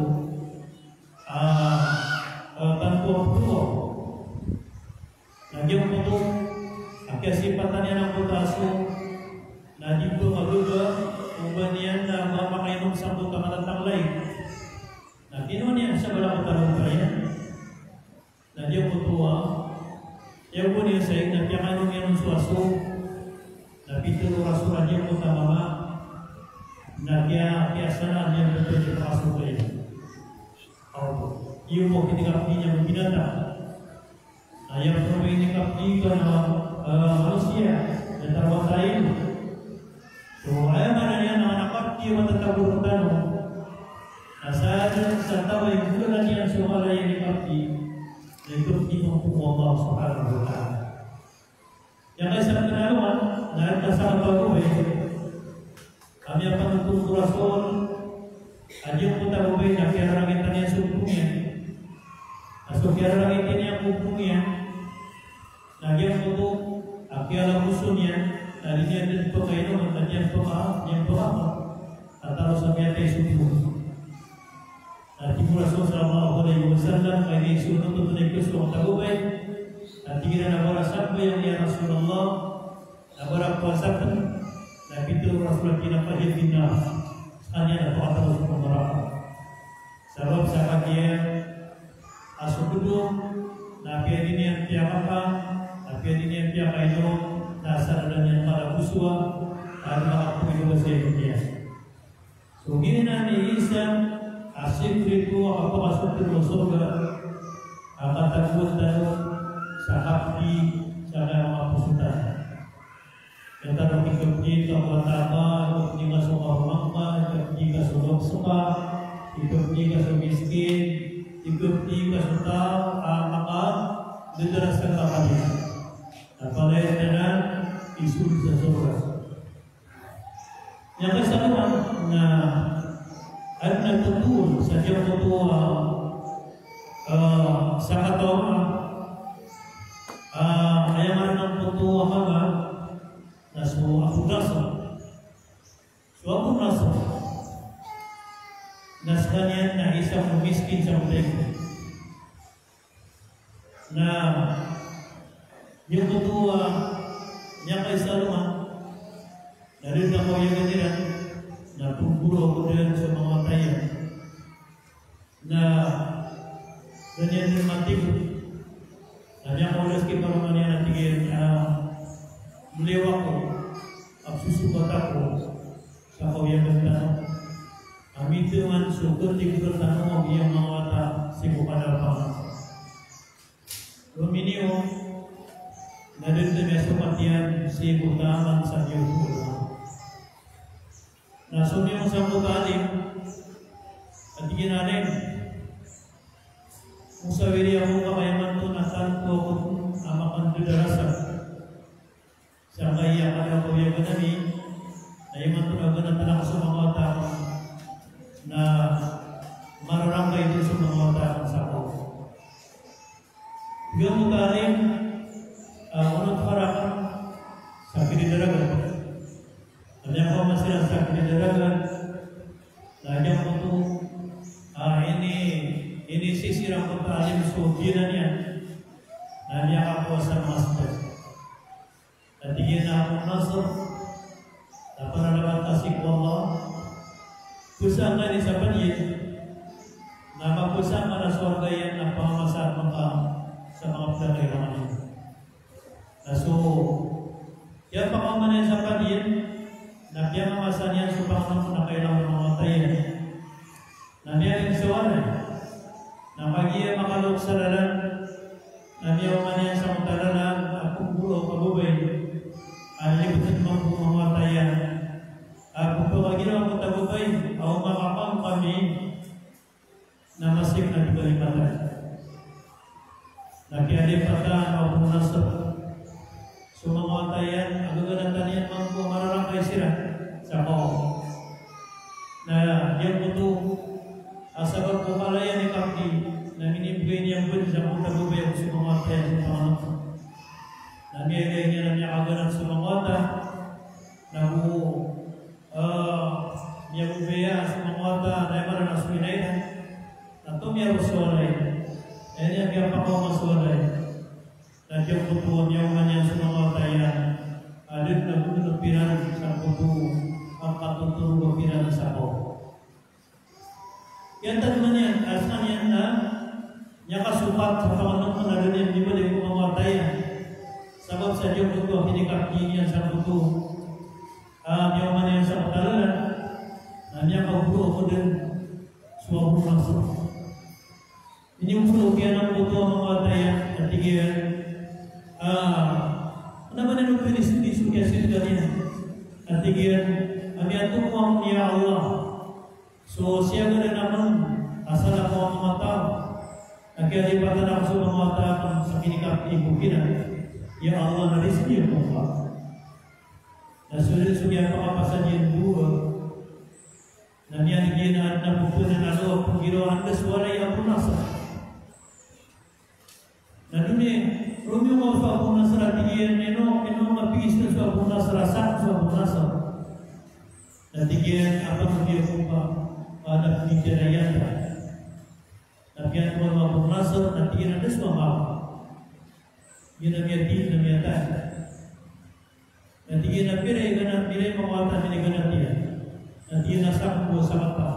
S1: Tanpa tua. Lagi untuk kesempatan yang aku tahu, na dito maluga, ubanian na mapakainom sa mga kamatang lain. Na kinuha niya sa balakot tanong kaya, na diyo po tuwa, yung po niya sa na piyakanong yan ng suwaso, na pituro rasuran niya po tamama, na kaya sana niya po siya pasok kayo. Iyo po kinikapni niya ng binata, na yung po kinikapni ka na manusia dan terbuat lain. So, ayah mana yang anak dia menetapkan tanu. Asal serta yang bukan yang semua yang dikapti itu dihukum Allah Subhanahu Wa Taala. Yang saya kenalan, dari dasar baru kami akan untuk Rasul. Aja kita boleh nak kira orang kita yang sebelumnya. Asal kira orang kita yang hukumnya. Nah, yang untuk akhirnya musuhnya tadinya ada pekainan dan yang paham atau sampai tes itu. Nanti Rasul sallallahu alaihi wasallam kami suruh untuk naik ke tahu baik. Nanti kita nak berasap yang ya Rasulullah, nak berpuasa pun. Tapi itu Rasul kita pada final hanya ada atau pemerintah. Sebab sahabat dia asal dulu, nabi ini yang tiapa. Tapi ini yang pihak itu dasar dan yang pada kusua adalah aku itu bahasa Indonesia. So gini nanti Isa asik itu apa masuk ke surga akan takut dan sahabat di sana apa sultan. Kata ikut ka watama, ikut ka sumamangma, ikut ka sulok-suka, ikut ka sumiskin, ikut ka sutao, maka dideraskan kapalnya. Apalagi dengan isu sa surga. Yang kesamaan na at nagtutul sa diyang tutuwa sa katoma ayaman ng tutuwa mga na suapunasa nas kanyan na isang miskin sa mundo na yung tutuwa niya kay Salman dari na ko yung ganyan na pumpulo ko din sa mga tayo na ganyan yung matigo na niya ko ulas kiparuman niya natigil meliwa ko at susukat ako sa kawyang tanong amin tuman syukur di tanong ang iyang mga wata sikupadapangan Dominio na din na supatian si butaman sa Diyos na sumiyong sa butalim at ginalin kung sa wili ako kamayaman to na tanto ako amakan darasa sa kaya kada ko yung ganami ay man to naganatan ako sa mga tao na mararangay din sa mga tao sa ako yung butalim unang harapan sa kinidaragan ada ko masih sa kinidaragan lagi ko to ini sisirang putalim suginan niya na niya ako sa master at tigil na akong nasor na panalaman kasih ko Allah kusang ka ni sa panyin na magkusang ka na sorga yan na pamamasaan maka sa mga pagkakailangan niya so yan pangamanan sa panyin na kaya mamasan yan sa pangaman na kailangan mga tayo na niya rin sawanan na pag-iya makalok sa lalan na niya umanyan sa magtalalan at kumulo kabubay at libutin mga at kung pagkaginawa ko tabubay ako makapang kami na masik na dibalipatan na kaya lipatan o pumunasap so mga tayan agaganatan yan mga po mararangkay sila sa ko na yan po ito asabag ko kalaya ni Kapti na minibigay niya po sa kong tabubay ako sa mga tayan sa pangalan na niyagay niya na niya kaganan sa mga ta na po niya bubaya sa mga ta na yung marang nasuinay na ito niya rusolay na niya kaya pa ko masolay na niya putuan niya umanyan sa mga tayan alit na puto piran sa puto ang katuturo piran sa ko yan tanman yan asan yan na niya kasupat sa pangalan ko na rin yan di ba di ko mga tayan sabab sa Diyos puto hinikapin yan sa puto niya umanyan sa patalalan na niya kagulo ko din suwag mo lang ini puto kaya ng puto ang mga tayan at tigil naman ang pinis-pinis kaya sila niya at tigil kami ato po ang niya Allah so siya gano'n naman asal ako ang mga tao nagkalipatan ako sa mga tao sa kinikap-ibukinan ya Allah na rizki yung mga na sulit-sulit makapasan yung buwa na niya naging na pupunan na loob kung ginawa ang deswalay ang punasa na dun Rumio mo sa abong nasa ratigyan, mapigis na sa abong nasa rasak sa abong nasa. Natigyan, apa magiging kong pa, nagtigyan pa. Natigyan mo ang abong nasa, natigyan na sa mga yun ang yatin na miyatan. Natigyan na piray mawatan na ganat niya. Natigyan na sakpo sa mata.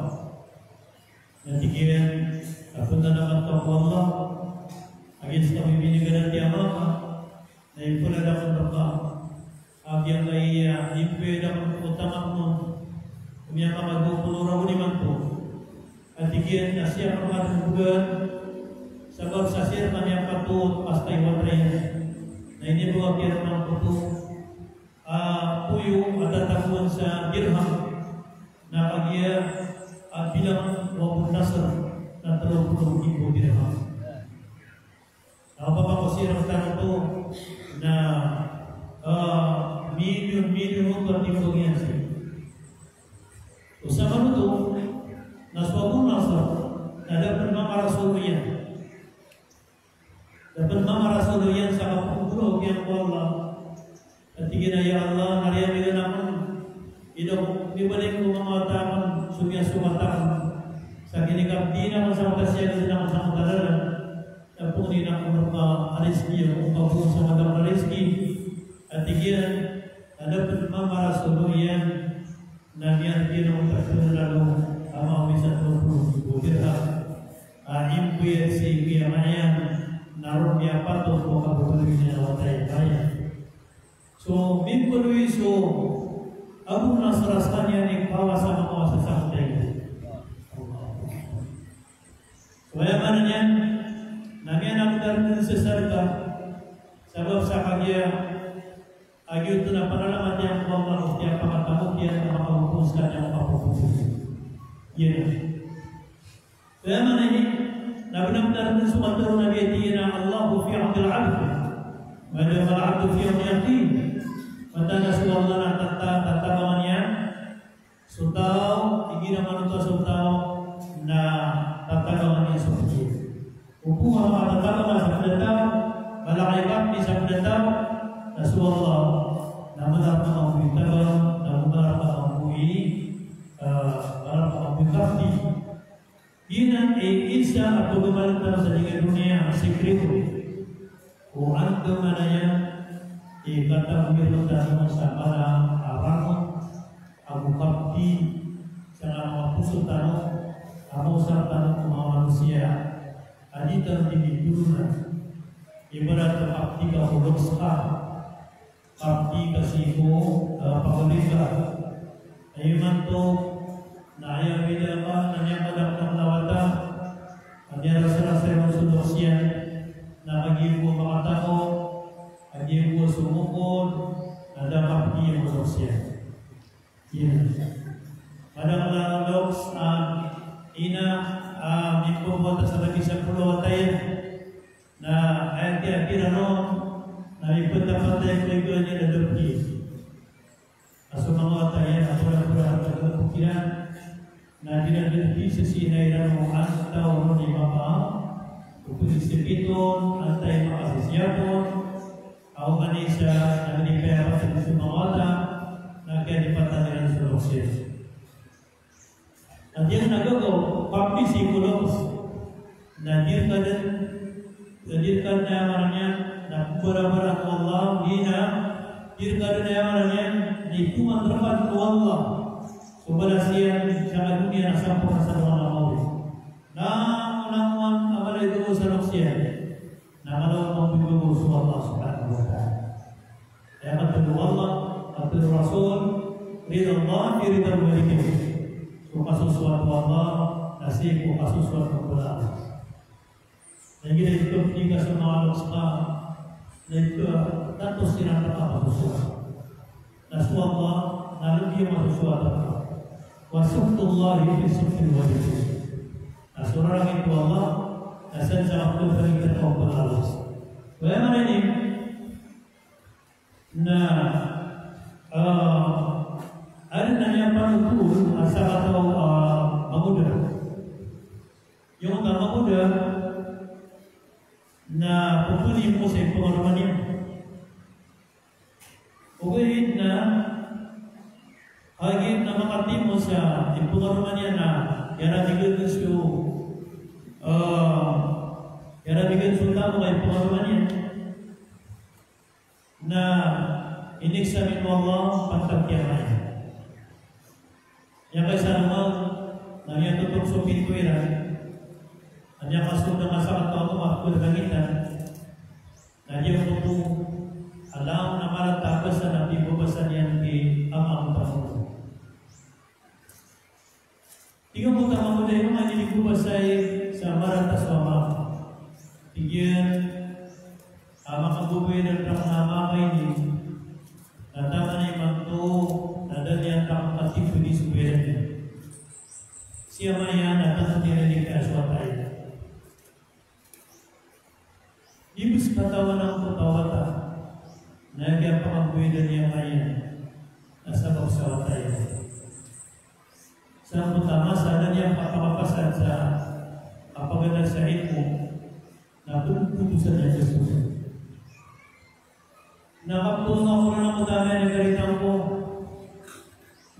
S1: Natigyan, kapunta naman ka po Allah. Against kami binigyan natin ang mga na ipula dapat baka agyan kay ipwe dapat utang mo umiyak ka magpupulura mo naman po at igyan na siya pagkatugan sabab sa siya kami ang patuot pastay watray na hindi po agyan ng puto Matthew ada takuan sa dirham na kagya bilang wabun nasr na 30,000 dirham. Apa ko sirang tanong to na million ko tipo yan siya. Usama to na wabun nasr na dapat mamarasul yan. Dapat mamarasul yan sa kapungkulo kaya ko Allah. At tigina ya Allah nariyan naman ito ibalik ko mga taman sumatakan sa ginikabdi naman sa kasya na sa mga tapos din ako ariski o kapag sa madang ariski at tigyan dapat mamarasul yan na yan ang pagkakalalo ang mga misat ng dirham impuya si kiyamayan naroon niya pato o kapag niya nawatay kaya. So, minggu Luiso, Abu Nasr Astanya ni kawasan mga sasakay. Kaya man yan, nangyay ang darin sa sarita, sabab sa kanya, agyo ito na panalaman niya ang mga kaya pangatamok yan na makapupus ka niya makapupus. Yan. Kaya man yan, nabinamdaran ng sumantaro na biyatiyan ang Allahu fi abdil abd. Madam al-abdu fi yaqin. Matanda suwala na tatabangannya sutaw igi naman ito sutaw na tatabangannya seperti hukum mga tatabangan sa pendataw malaki kapni sa pendataw na suwala na malarap na mabuitaw na malarap na mabuhi malarap na mabukapni yun ang isa at pagmamalitan sa dunia ang sekreto kung ano man na yan kata umirno dari masabara arangon abu kapti sana pusut tano amo sartano kuma manusia aditan di dunia ibarat kapti ka huloksa kapti kasiho pakolika ayman to na ayam beda ka nanya padang lawata anya rasa-rasa yang sudosya na magibo makatao dia buat sumukon, ada kapti yang berusia. Ini. Pada loks ina minggu buat sebagai 10 watay na ayat ron na ipatapatay ko niya na dobi. Aso mga watay na pura-pura pagkakukiran na dinadalhi sa sinay na mga tao ni Bapa. Upang istipiton antay makasisyapon au manisha na nipea pati kusumawata na kaya dipataniran sa loksis. At yan nagago, papi psikologos na dirkan na maranya na bara-bara ko Allah hina dirkan na maranya di tuman rapat ko Allah subalasiyan sa dunia na sampo sa mga mawis na unang amalay ko sa loksis na malaw ang bibugo sa Allah subhanahu wa ta'ala. Ya qatul Allah, qatul Rasul, ridha Allah, ridha al-Malikin. So kasusuat Allah, nasibu kasusuat Allah. Dan kita itu jika semua Allah dan itu tentu sinar apa kasusuat. Nasu Allah, lalu dia kasusuat Allah. Wasufullah fi sufil wajib. Nasu orang itu Allah, asal sa waktu berikan Allah. Bagaimana ini? Nah, ada nanya panutul asal atau mamuda. Yung mamuda na pupuli mo sa pengalamannya. Ugin na hagin na makati mo sa pengalamannya na yana bigyan su yana bigyan sultan mo kay pengalamannya. Na iniksamin mo Allah pagtagyaman. Yang kay sanungan na niya tutok sa pintuiran. Anya masuk na masakat ko makakul kangitan. Na niya tutok alam na maratakas na nabibubasan yan di amang Panginoon. Tiga mo tama mo dahil mga nilibubasay sa maratas mama. Tigyan makabubuhay ng pangmamamay ni natama na yung magto atas diri ke aswataya. Ibus katawan ang putawata nagyan pangbuidan niya ngayon nasa bagsawataya. Sa pertama sana niya papakapasan sa apabila sa ito na putusan niya Yesus. Nakapulong ako na ng madami na galitan ko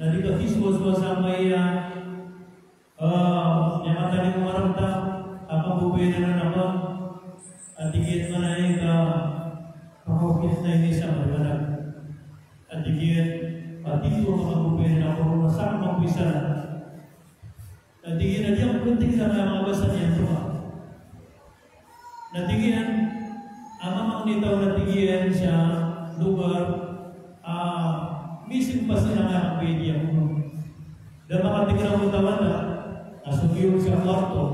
S1: na dito Yesus sa may yang tadi maramdam apa bubena na naman at digit man ay pakokit na ini sa mabanag at digit dito mga bubena na kung nasang magbisa at digit na diyan kunting sa mga basa niya ito na digit ang mamang nitaw na digit sa lugar mising pa sila nga ang media mo dan makatigran mo tawa na asubiyong sa kwarto,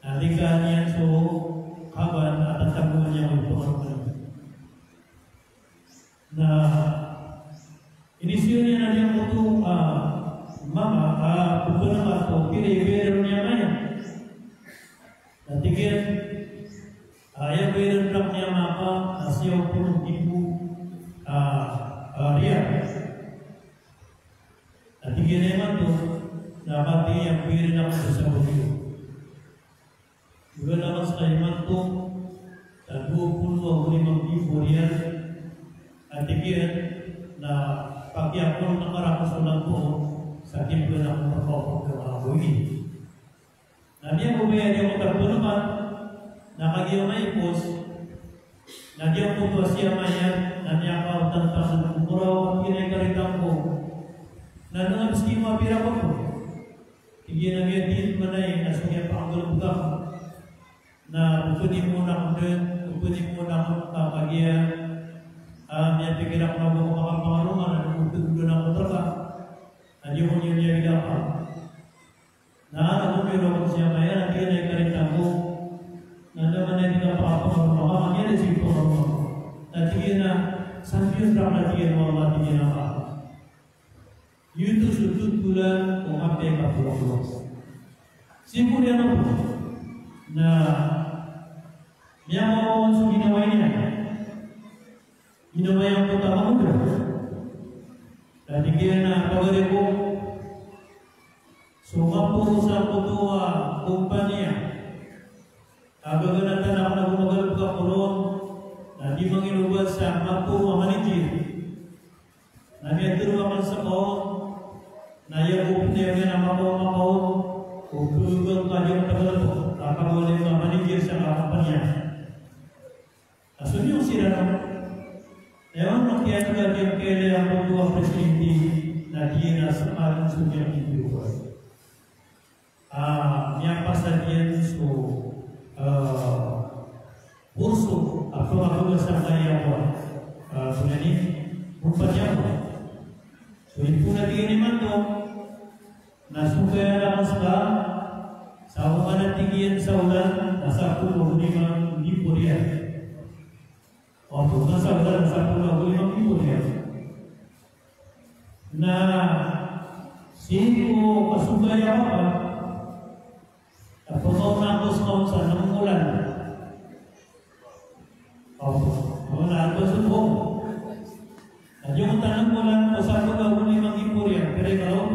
S1: nalikan niya so kaban at ang taguan niya ang pangalaman. Na inisyo niya na niyang muto buko na ka ito, pinibero niya ngayon. Natigil, ayaw bero lang niya maka, nasiyaw po ng tipo riyan. Natigil naman ito, dapat yang pirin ako sa Saudi. Juga naman sa kaiman to, sa 25,000 riyan, at tigil na pagyakon ng karakos lang po sa kimpo na akong pagkakot ng mga buwi. Nadiyan po ba yan yung magkakbo naman, nakagiyong may ipos, nadiyan po to siya mayan, nadiyan ka ang tantang ng kumuraw, at kinay-karitang po, na nung abis di mapira ko po, hindi na din manay na sugyan pa ang galubgang na pupunin mo na kung pupunin mo na kung kapagya niya pigilan ko na mga pangarungan na nagpupunin na kung traka na di mo niya bilang pa na ako pero kung siya maya na kaya na ikarita ko na naman na hindi na pangarungan niya na siya pangarungan na tigil na sampiyon traka na tigil mo ang tigil na pa Yuto sudut bulan kung update ka pulang-pulang. Simple yan ako na niya mo sa ginawa niya. Ginawa yung putamang ulo. Dati kaya na pagari ko sumapo sa putuwa kumpanya. Abaga na tanak na gumagalap ka puron na di manginubad sa mapo mamanijir. Namiatiro man sa kaon Naya upnya yang nama kau upul kajian terlalu akan boleh memanggil sang apanya. Asalnya sirana. Ewan makian kajian kele yang berdua presidi nadia sekarang sudah hidup. Yang pasadian su kursu apa besar yang buat ini rupanya. So itu nanti ini mantu. Nasukaya lang sa mga natigyan sa ulan, nasa 25,000 riyan. O, nasa ulan, nasa 25,000 riyan. Na sino kasukaya ka, kapag nakos ka sa nangulan. O, wala ko sa buong. At yung tanong ko lang, nasa 25,000 riyan, pero ikaw,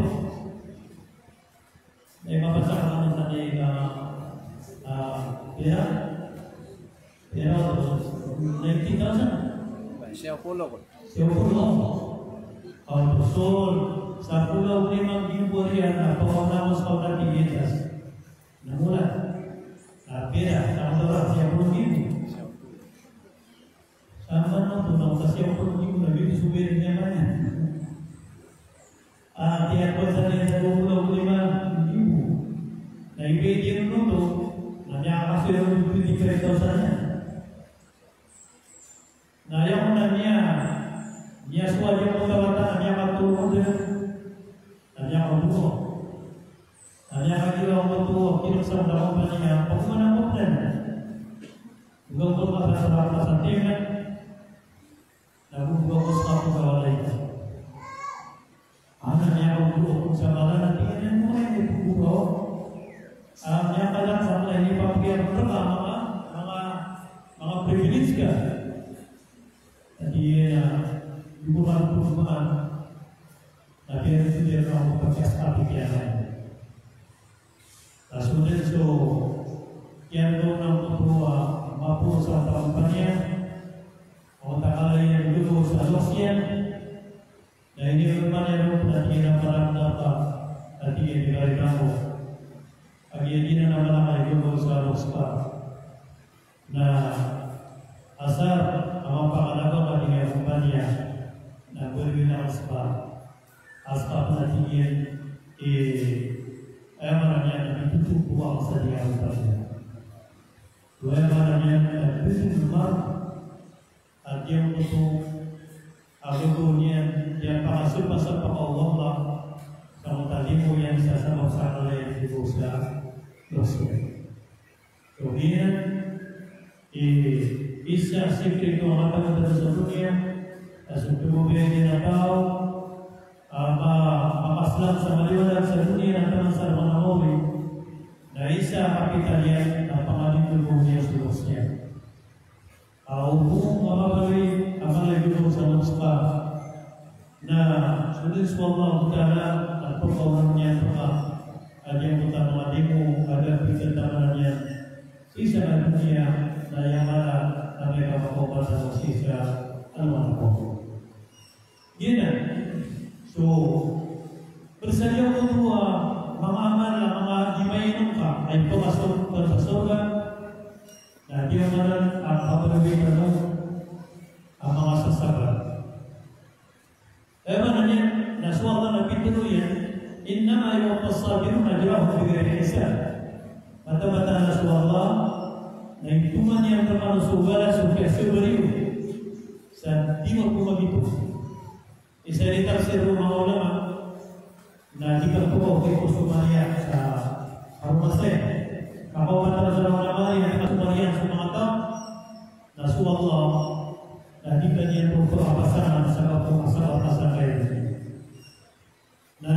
S1: mabasa ka naman sa pera 90,000
S2: siya pulo ko
S1: so sa pulau 5,000 riyan na pagkakamos ka na tigitas na mula pera sa mga siya 10,000 sama na tunang sa siya 10,000 na bibig subirin niya man tiyak ko sa niya sa pulau 5,000 na ibigin mo ito, na niya kasi yung 25,000 niya. Na ayaw mo na niya suwadya mo tawata, na niya matulong din. Na niya matulong. Na niya kagilaw matulong, kinusap na mo pa niya, pag mo na mo din. Huwag mo ka sa sarap na sa tingin, nabubugaw ko sa ako kawalay ka. Ano niya matulong kung sa mga natingin mo ay nabubugaw. Yang kadang sama ini pakai mga privilege ka. Jadi hubungan tapi itu dia mau pakai pikiran. Sudah so yang dong mampu sa kampanya o takala yang dulu sa losyan na ini rumahnya dong nanti na parang dapat nanti yang dikali kamu agi na naman ay dulu sa lospa na asar ang pangalaga ka dengan kumpanya na boleh na aspa natin ayam itu buang saja harusnya. Dua yang itu rumah dia untuk agamanya dia pasal pasal Allah lah sama tadi yang saya sama sama yang dibuka dosa. Kemudian Isa sekret itu apa yang tersebutnya sebelumnya dia tahu Aslan sama dia dan sedunia dan sama Nabi. Nah Isa kita lihat pangalim tubuhnya seluruhnya. Hukum apa lagi dosa dosa. Nah sudah Allah Taala atau kawannya Tuhan ada yang utama adimu ada perkataannya sisa dunia dan yang mana mereka berkorban sama sisa al-Mahfuz. Gina. So, bersedia untuk mga amal, mga gimayin ka ay pumasok sa surga. Na di naman ang papalabitan mo ang mga sasabat. Ewan na niya, nasuwala na pintulo yan, innama yung pasabiru na dirahong bigay isa. Mata-mata nasuwala, na ituman niya ang termanusugala sa kesubariyo sa di mo pumagito. Isa rin tafsir mga ulama na jika po kay Kusumaya sa Arumase kapawatan sa ulama yang Kusumaya sa mga tao na suwallah na di kanya po pasaran sa kapag-asawa kayo na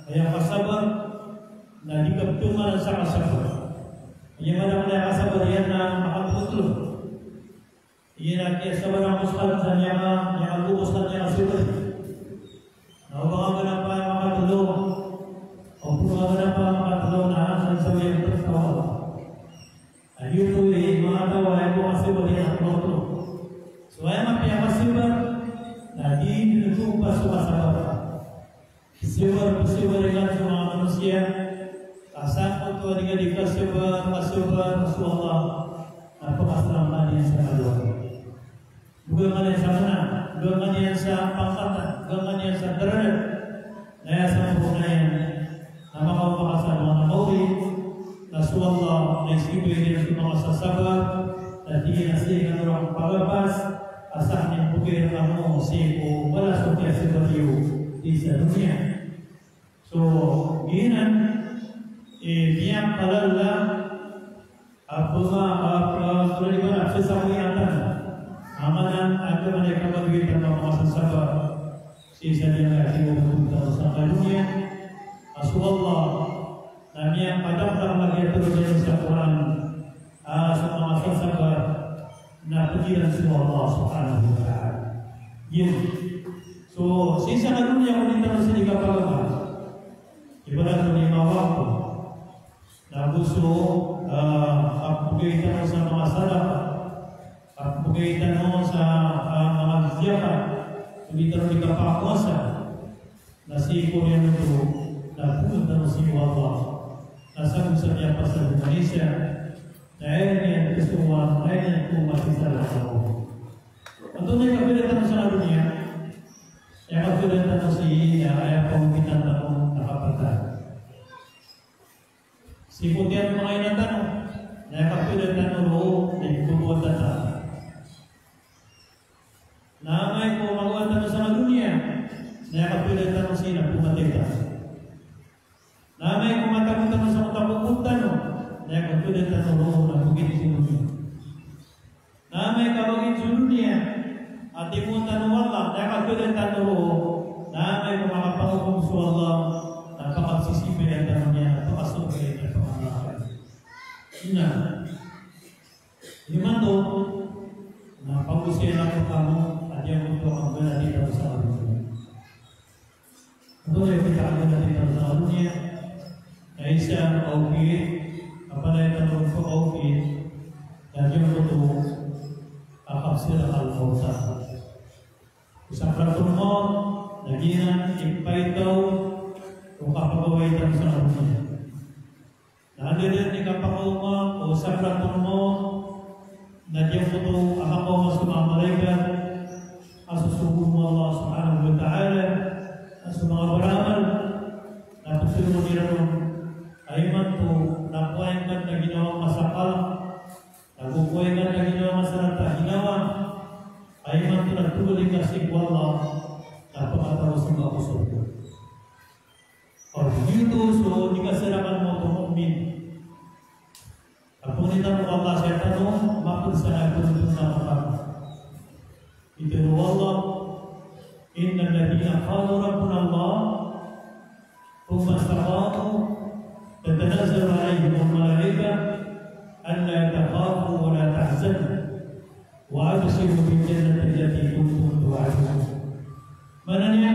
S1: kaya kasabar na di kaptuman sa kasabar kaya madamang kasabar yan na makatutulog. Ia nak dia sebarang muskal dan yang lubus dan yang sulit. Nah, bagaimana kenapa yang makan telur? Bagaimana kenapa makan telur? Nah, saya tahu yang tertawa. Ayo tu mana tahu yang aku masih berikan telur. Soalnya apa yang masih ber? Tadi itu pasal-pasal. Siapa dengan semua manusia? Asal untuk dengan dikasihkan Rasulullah. Apa masalah mana yang saya lakukan? Bukan yang sana, bukan yang sa pangkatan, bukan yang sa derajat. Naya sa punayan, nama kau pakasa mga nabawi, Rasulullah na isipin sa mga sasabat, at di nasihan orang palabas, asal yang bukir kamu sipo wala sukya sa baliw di sa dunia. So, ginan, biyang palala, apa tulisan sesamuyatan. Amalan ada mereka bagi dalam masa sabar. Sisa dia lagi untuk sampai dunia. Rasulullah dan yang pada lagi terus dari Quran. Sama masa sabar. Nah pujian semua Allah Subhanahu Wa Taala. So sisa dunia yang kita mesti dikapalkan. Ibarat lima waktu. Nah busu apa kita sama masalah. Pagkaitan mo sa mga ziyaka, sumitaron di kapakuasa, nasipo rin ito, napunta mo si Allah, nasagot sa niya pa sa Indonesia, dahil niya kesuwan, dahil niya kumati sa lahat. Ang tunay kapilitan mo sa dunia, yung kapilitan mo si ayaw pangkitan na kong nakapatay. Siputian mga inatanong, yung kapilitan mo ay kubuatan na. Namay ko maguatan sa dunia, na kapilitan mo sila pumatita. Namay ko matakutan mo sa matakutan mo, na kapilitan mo na bukit sa dunia. Namay kabagin sa dunia, at imuntan mo Allah, na kapilitan mo, namay ko makapangukom sa Allah, na pakagsisipin ang tanong niya, at pakasukay na pangalan. Nah, lima tuh, nah pagusya na kamu ada yang untuk mengambil dari dalam sahabatnya. Untuk yang kita ambil dari dalam sahabatnya, Aisyah Aukid, apalagi dalam Aukid, dan yang untuk akasir al-Fawzah. Sakaratul maut, naginan ipaitaw, kung kapagaway dalam sahabatnya. Hadirin di kapakauma o sakratul maut na diyan po ito akakaw mas mga malaikat asusubo mo Allah subhanahu wa ta'ala sa mga baramal na pagsulong nila nung ay man po nakuhain ka na ginawang masakal nakukuhain ka na ginawang masarata ginawa ay man po nagtuloy kasi po Allah napakatawa sa mga usurdo o dito so di kasarapan mo itong mu'min. Kapag nita mo Allah siya tanong, makul sa nagpunod na kapag. Ito Allah, inna alladhina qalu rabbuna Allah, thumma istaqamu, tatanazzalu alayhim al-malaika, an la takhafu wa la tahzanu, wa abshiru bil jannati allati kuntum tu'adun. Mana niya?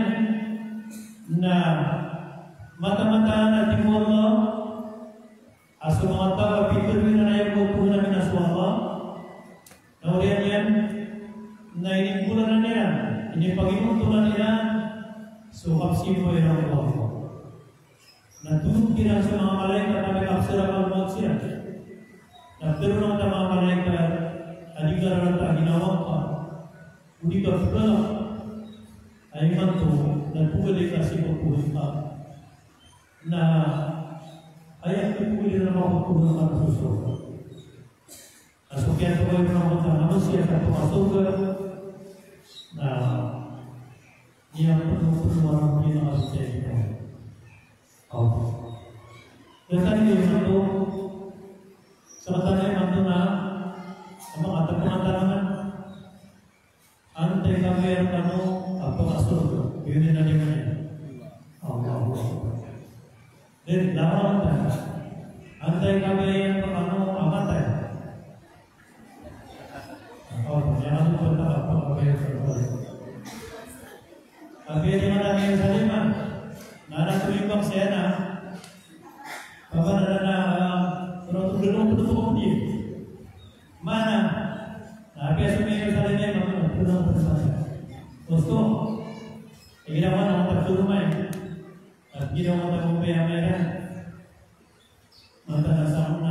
S1: Na mata-mata natin mo Allah, aso mga tao, pituloy na na yung kukuha namin na Allah. Naulian yan, na inimbulan na niya, inipagimuntulan niya, so kapsipo yan ang Allah. Natulog kina sa mga malaikat na may kapsirap ang maut siya. Nagtaro ng mga malaikat, aligara ng ginawang ka, hindi ka pagala, ay man to, nagpugalik kasi pagpuhin ka. Na ayat itu dalam waktu yang tersusun. Sekian poin penonton manusia satu masuk. Nah, yang penuh orang yang harus jadi. Oh, dan ini itu sebenarnya mantuna apa kata pengantaran antai kami kamu apa masuk ini nanti mana? Allah. Dan lawan antai kami yang pertama amat oh jangan lupa apa yang terjadi. Tapi di mana yang salima? Nana tulimbang saya na. Bapa nana terus dulu dia. Mana? Tapi asumsi salima mana? Terus dosto. Ini mana orang terturumai? Kita mau tahu mereka, mantan asal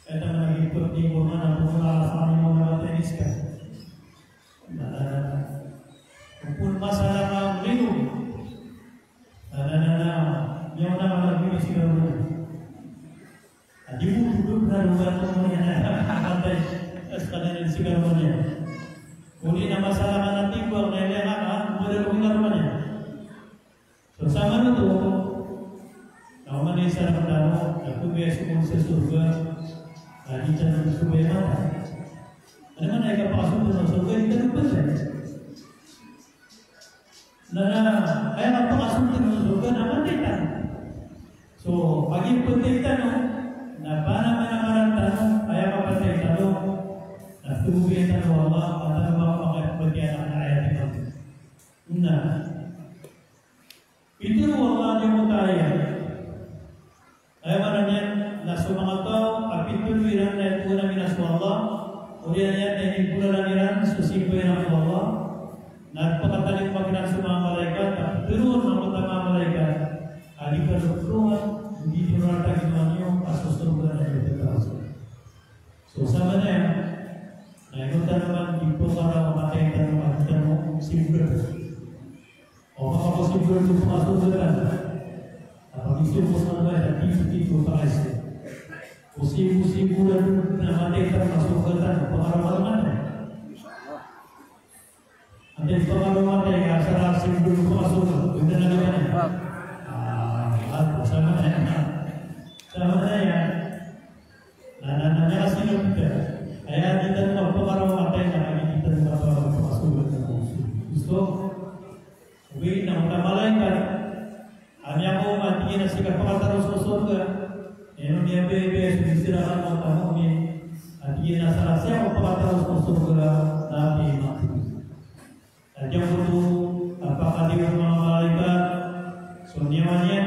S1: kita lagi ikut di mana pun alasan mau melakukan tenis pun masalah melindung, yang nama lagi masih baru, ibu duduk dan bukan pantai sekalian si barunya, boleh nama masalah nanti buat nenek boleh rumah rumahnya. Sama itu, kalau mana saya pertama, aku biasa mengusir surga, di jalan surga yang mana? Ada mana yang kapal surga kita lupa saja. Nah, ayat apa masuk ke surga nama kita. So, bagi penting tano, na para mana ayat apa tano, na tubuhin tano Allah, atau apa bagian ayat itu. Nah. Itu Allah yang mutaya. Ayat mananya nasu mangatau apitul wiran na puna minas Allah. Kemudian ayat yang puna wiran susi puna Allah. Na pakatalik maginan sa mga malaikat turun ang mga malaikat. Ali perluan hindi turata ginawa asusunod na ito. So sama na ito naman dito para mamatay naman ito siguro. O makapasigur itu masuk ke dalam. Apa itu musnah ada tipu-tipu palsu. Musim-musim bulan namanya masuk ke dalam pengalaman mana? Ada pengalaman yang asal sigur masuk ke dalam mana? Sama ya. Nanya asal kita. Ayat kita pengalaman yang kita masuk ke dalam. So Wih, nama malaikat hanya mau mati nasi kapal terus surga. Yang dia bebas istirahat mata mukmin. Artinya salah siapa terus masuk ke Nabi Muhammad. Dan yang butuh apakah dia malaikat sunyiannya,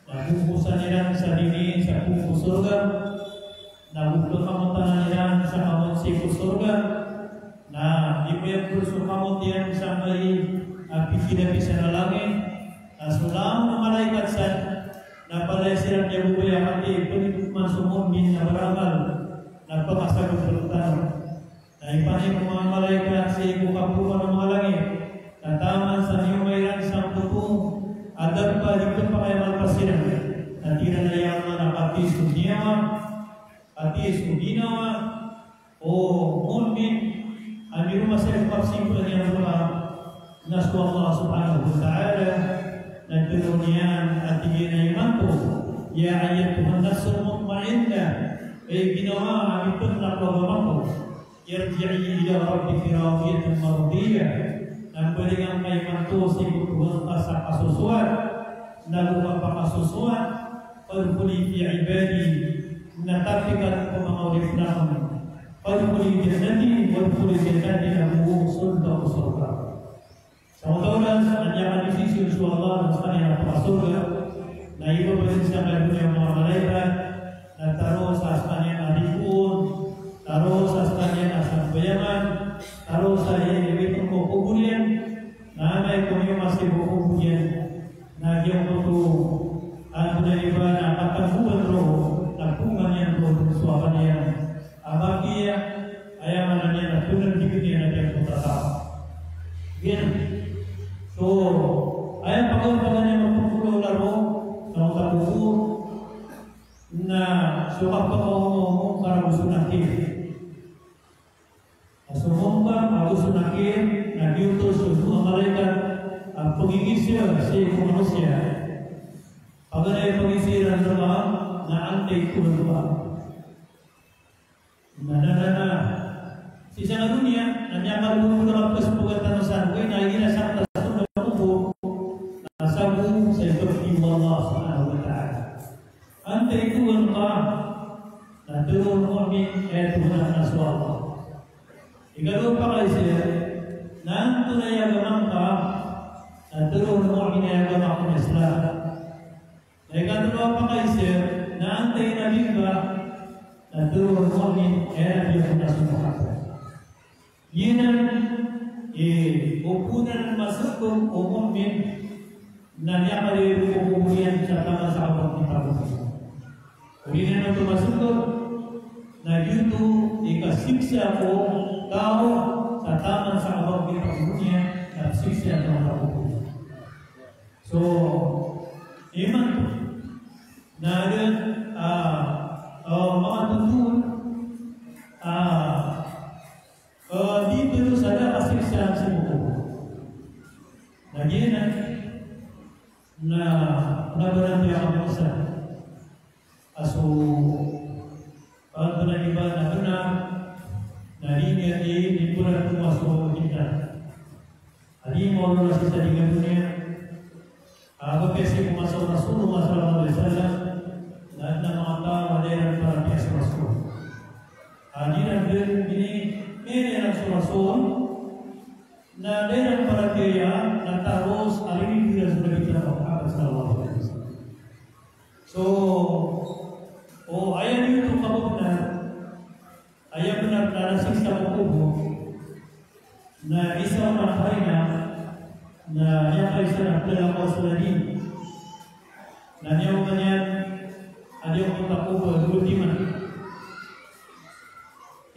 S1: nabi kusannya sadini saku surga, nabi kamu sa kamu siku surga. Nah, ibu kamu tiang sampai api tidak bisa nalangin. Nah, sulam malaikat san, na palay silang jago yang mati pun masuk mukmin na beramal, na pagkasag berutang. Na ipanin ng mga malaikat sa ikukapuan ng mga langit, na taman sa niyong mayroon sa putong, adab pa dito pa kayo malpasilang, na tira na yaman ang atis ginawa, o mukmin, ang rumah sa ipagsimpulan niya nasu Allah subhanahu wa ta'ala, na turunian at tigin na ya ayyatuhan nasul mutma'inna, ay ginawa ang ipon na pagmamako, yarji'i ila rabbiki radiyatan mardiyah, na pwede ang may mantusi kutuhan ka sa kasusuan, na lumapakasusuan, pagpuli fi ibadi, na tapikan ko mga ulit naman, pagpuli jannati, pagpuli jannati na buong sulta o surga. Sa utulan, nandiyan ang sisi Allah dan sa kanyang pasurga, na iba pa rin sa kalunya mga malaikat, na taro sa kanyang adipun, taro sa kanyang asangbayaman, taro sa ibitong kukubulian, na may kumyo masih kukubulian, na yung tuto, at na iba na katanguan roho, nagpungan yan roho, suwapan niya, abagiya, ayaman na niya, na tunan dikit niya na niya putatao. Yan. So, ayan pagkawalan niya magpupulo laro na utapuro na sukap pa mo para gusto natin. Sumumpa, gusto natin na diutos yung mga malaikat ang pagigisya sa iyong manusia. Pag na yung pagisiran naman na antay tulad ba? Na si sana dunia, nanyamal mo na magpasupugatan ng sanway na ginasakta Allah Subhanahu wa ta'ala. Antay tuan ka na turun mu'min Tuhan na Allah. Ikaw pa kayo siya na ang tunay agaman ka na turun mu'min agaman ko Islam. Ikaw pa kayo siya na antay na bingga na turun mu'min Tuhan na Allah. Yun ang upunan ng masukong o mu'min na niya kalirin kukubuyan sa tama sa abang kita ko. Uli na ito masukot na dito ikasiksa ko tao sa tama sa abang kita ko niya at siksa ng mga kukubuyan. So, iman na rin mga tutun dito sa nakasiksa sa kukubuyan. Nagyan na nabaran niya ang isa. Aso, pag na iba na tuna, narinig di po na pumasok kita. Hari mo na sa salingan dunia. Ako kasi pumasok Rasulullah sallallahu alaihi wasallam, lahat ng mga tao madalang para kaya sa Rasul. Hari na din ini Rasul na daerah para kaya na taros alini tidak sudah kita Muhammad sallallahu alaihi wasallam. So, ayat itu kamu benar. Ayat benar na siksa mo kubo na isa na harina na yang isa na dalam Rasulullah na niyo kanyan adiyo ko takubo ultima.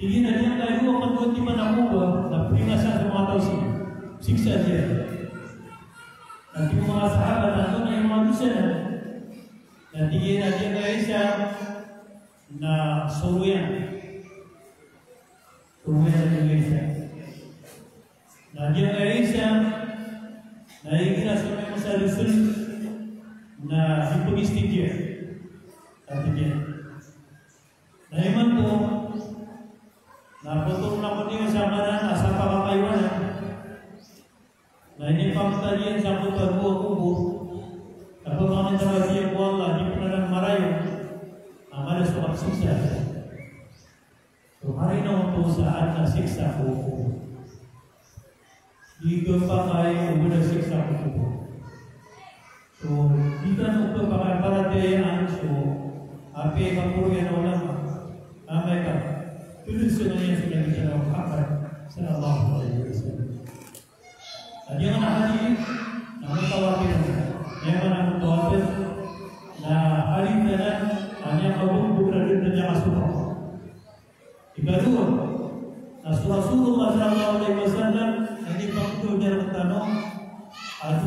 S1: Tingin na niya tayo ang ultima na kubo na pinasa sa mga tao siksa dia. Nanti mga sahabat nandun na yung manusia na natigin na dia kaya siya na suruyan na siya. Na dia kaya siya na higina sa mga masalusun na hipogistik dia. Natigin. Na iman po na potong na po niya sa manan asa pakakaywanan. Nah ini pangtalian sampai terbuat kubur. Apa mana cara dia kuala di penaran marayu? siksa. So hari na untuk saat na siksa ko. Di pakai udah siksa ko. So kita untuk pakai paratayaan so api kapuryan ulama mereka tulis sunnahnya sudah bicara Muhammad sallallahu alaihi wasallam. Dia mana hadis namun tawatir yang mana mutawatir nah hadis dan hanya kabul berada di masuk. Kedua Rasulullah sallallahu alaihi wasallam ini waktu dia bertanya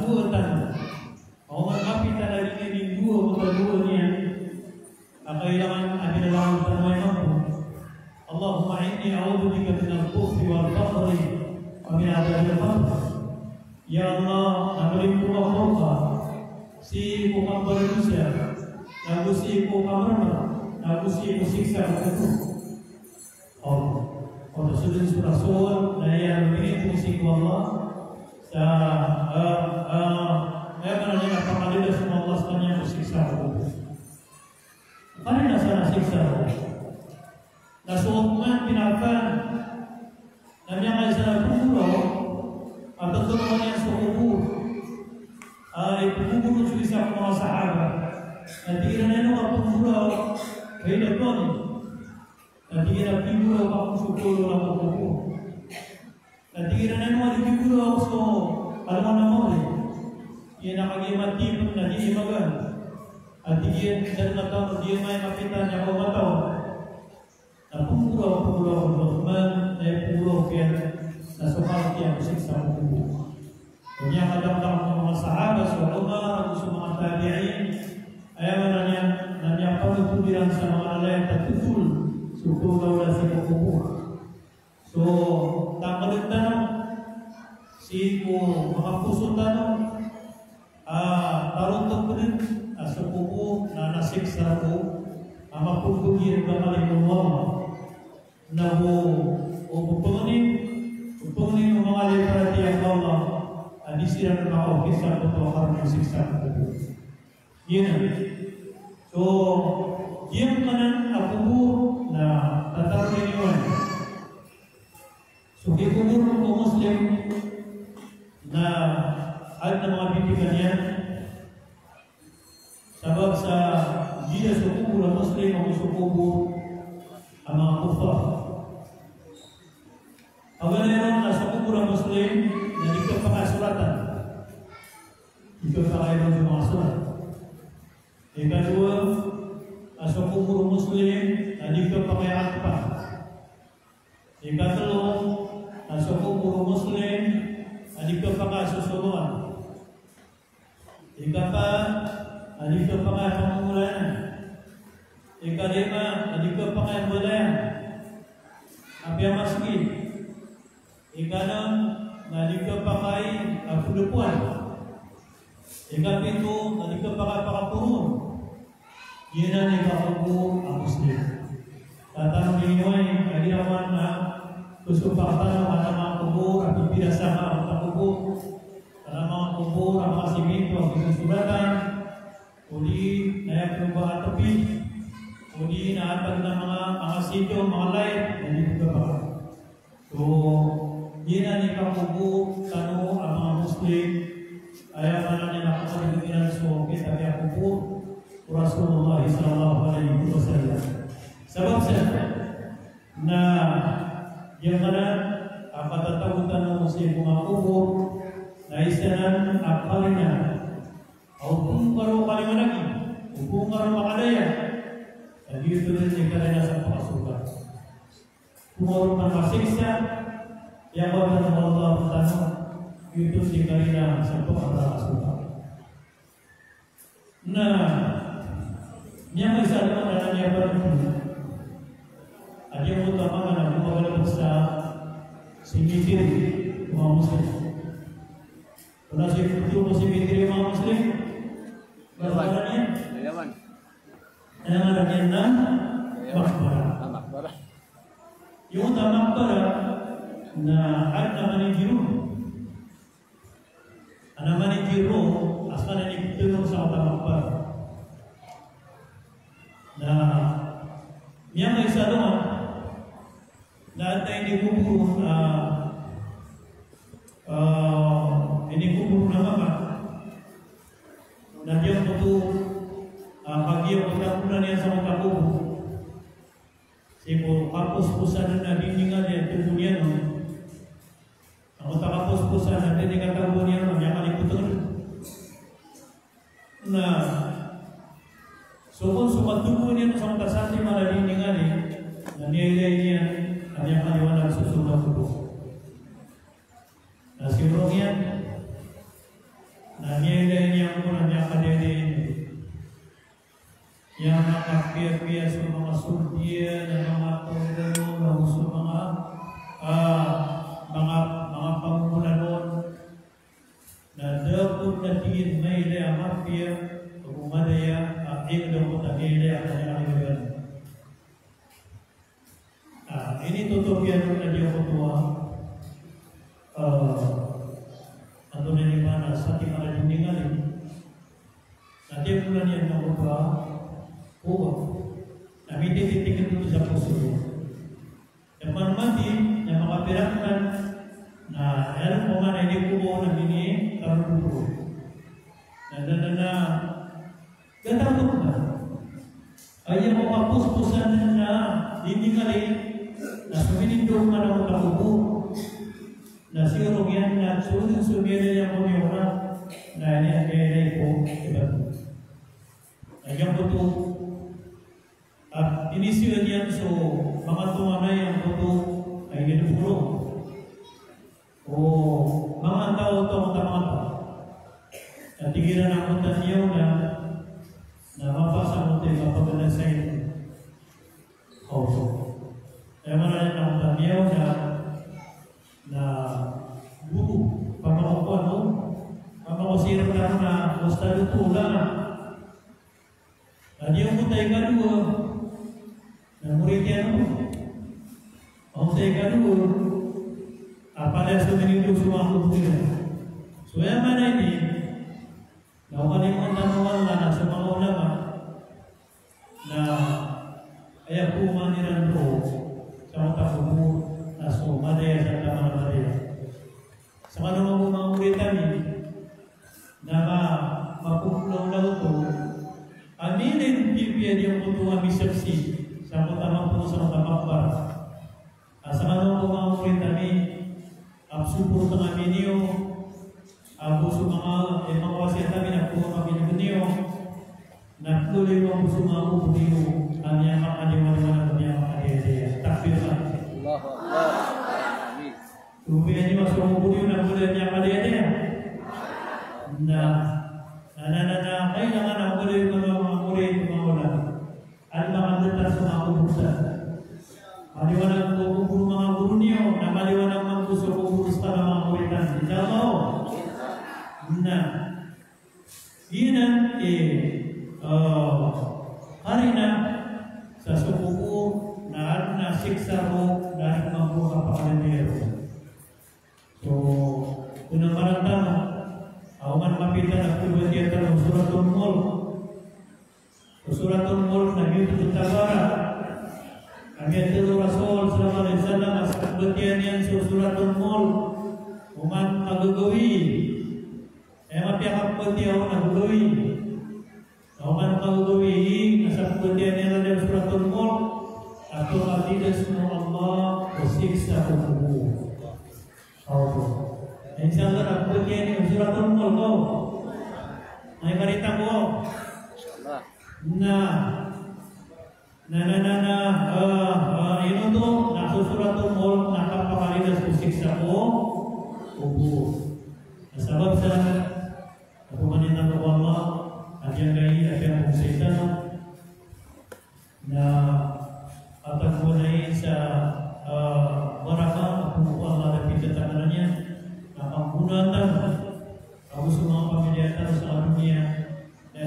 S1: dua tanya orang api tanda ini dua ni kailangan ada dalam permohonan mampu. Allahumma inni a'udzubika minal kufri wal faqri wa min adzabil qabr. Ya Allah, nabi Muhammad si Muhammad manusia, nabi si Muhammad, nabi si siksa itu. Allah sudah Rasul dan yang ini fungsi Allah. Mereka nak pahala semua Allah sebenarnya siksa itu. Karena sana siksa. Uthman bin Affan dan yang lain sana kubur atau teman yang sukubur. Kubur itu bisa semua sahabat. Nanti kita neno waktu kubur beda tuan. Nanti kita kubur waktu syukur waktu kubur. Nanti kita neno waktu kubur so alaman namanya. Ia nak bagi mati pun nanti makan. Dia dan tahu dia main kapitan yang kau tahu. Nah pulau Uthman pulau kian nasional kian siksa kubur. Yang ada dalam sahabat Umar semua tabi'in ayat nanya apa itu bilang sama Allah yang tertutul suku daulah si kubur. So tanggal tanam si menghapus tanam taruh tempat sepupu na nasiksa ko ama pagdugir ka malimullah na upunin ng mga liparati ang Allah adisiran ng mga ofisar ko karang siksa ko yun so yung kanan apubu na tatarin yun so kikubur ng Muslim na at ng mga bibigyan niya sebab sa dia sukubur Muslim ang sukubur ang mga kufar. Pagkailan na sukubur Muslim na di ka pakasulatan. Di ka pakailan sa mga sulat. Ikadua, sukubur Muslim na di ka pakaiakpa. Ikatlo, sukubur Muslim na di ka pakasusulungan. Ikapat, adikah pakai pengumpulan, ikalima adikah pakai budaya, apa yang masih, ikalam adikah pakai kedepuan, ikapintu adikah pakai pakapurun, ina nikah aku Muslim. Tatang minyoy adirawan na kusupatan ada mga kubur, at tidak sama ang kubur, ada mga kubur, ang mga simento, ang susulatan. Uli na perubahan tepi, uli na atag na mga sityo, mga light, hindi juga pa. So, yun na ni kakubu, tano ang mga Muslim, ayaw na niya nakapagdaginan so, kita kaya kubu, Rasulullah sallallahu alaihi wasallam. Sebab siya, na yung kanan, patatagutan ng Muslim mga kubu, na isanan akali na, hukum baru kali lagi, hukum baru makadaya. Jadi itu yang kita rasa pasukan. Hukum baru siksa yang baru Allah bertanya itu dikalinya satu antara pasukan. Nah, yang misalnya ada yang baru ada yang utama mana kita besar singkir umat Muslim. Kalau si itu masih mikir umat Muslim. Bagaimana?
S2: Yaman.
S1: Yang ada yang makbara. Yung makbara na ada manigiru. Ana manigiru asal ini betul sama makbara. Nah, Niya may isa doon, lahat na inikuburo na mama. Na diyan po ito, pag-iyak pagkakunan niya sa mga kubo. Sipo, kapos-pusan na nabibingan niya, tubo niya, no? Ang kapos-pusan na tinigatago niya, no? Niya kalikutan. Na, so kung sumatubo niya sa mga kasati marabibingan niya, na nilay niya, ang niyang kaliwanag susunod ko. Na siguro niya, na nilay niya ko na niyang kadede yang nakapiyat-piyat sa mga sultiya ng mga tolero sa mga pangulanon na dapat natin may ilay ang mafia o umadaya ang dapat natin ilay ang kanyang ini tutupyan na diyo ko tuwa ato na naman sa ating mga dindingan natin mula niyan na ba kami titik itu sa puso. Depan mati yang mengapirakan na alam ko man hindi ko na bini karudo. Na ganda ko na. Ay mo kapus-pusan na diningali na suminindo man ang kabubo. Na siguro yan na susunod niya mo yung na ini ko iba. Ayang ko inisyo niyan so mga tumanay ang puto ay ginupuro o mga tao ito ang tamata at tigilan ang punta niyo na mapasa mo tayo mapagana sa inyo also kaya maraming ang punta niyo na guru pamakukuan mo pamakusirap na basta luto lang at yung punta yung kadua muridnya itu, orang saya kadu, apa dia sebenarnya semua bukti. Soalnya mana ini, lawan yang mentanam lah, semua ulama, nah ayah ku maniran tu, sama tahu nasu mana yang saya mana dia, sama nama murid kami, nama makupulau tu, aminin pipi dia untuk ambil saksi. Sama tamang po sa matabakbar. Sama nung mga murid kami, absupur ng amin niyo, abuso mga wasya kami na po kami niyo, natuloy mo po mga upo niyo, ang niya makadiwan-diwan ang niya makadiyaya. Takbir lang.
S2: Allahu Akbar. Amin.
S1: Tumihan niyo mas upo niyo na mula niya makadiyaya. Kailangan ang mula yung mga murid, mga ulan. At makandata sa mga kubusan. Maliwanag po kung mga guru niyo na maliwanag man po sa kubusan ng mga kuritan. Inshallah. Na, iyan hari na sa sukuko na siksa mo dahil mambuha pakalanero. So, unang marantama, man mapitan at kubatiyan ng Suratul Mulk. Suratul Mulk na YouTube Tabara. Kami at Rasul sallallahu alaihi wasallam as kabatian yan sa Suratul Mulk. Uman magagawi. Mapiakap kabatian ako nagagawi. Uman magagawi as kabatian yan na Suratul Mulk. At tumatidas mo Allah usiksa kubuhu. Insyaallah kabatian yan Suratul Mulk ko. May marita ko. Ino to nasusuratul Mulk nakapakalidas ko siksa ko ubo. Nasabab sa pagmanitan ko Allah at yung kayo at yung setan na atak mo na sa baraka kung Allah na pinagtatangan niya na panggunatan ako sa mga pamilyatan sa dunia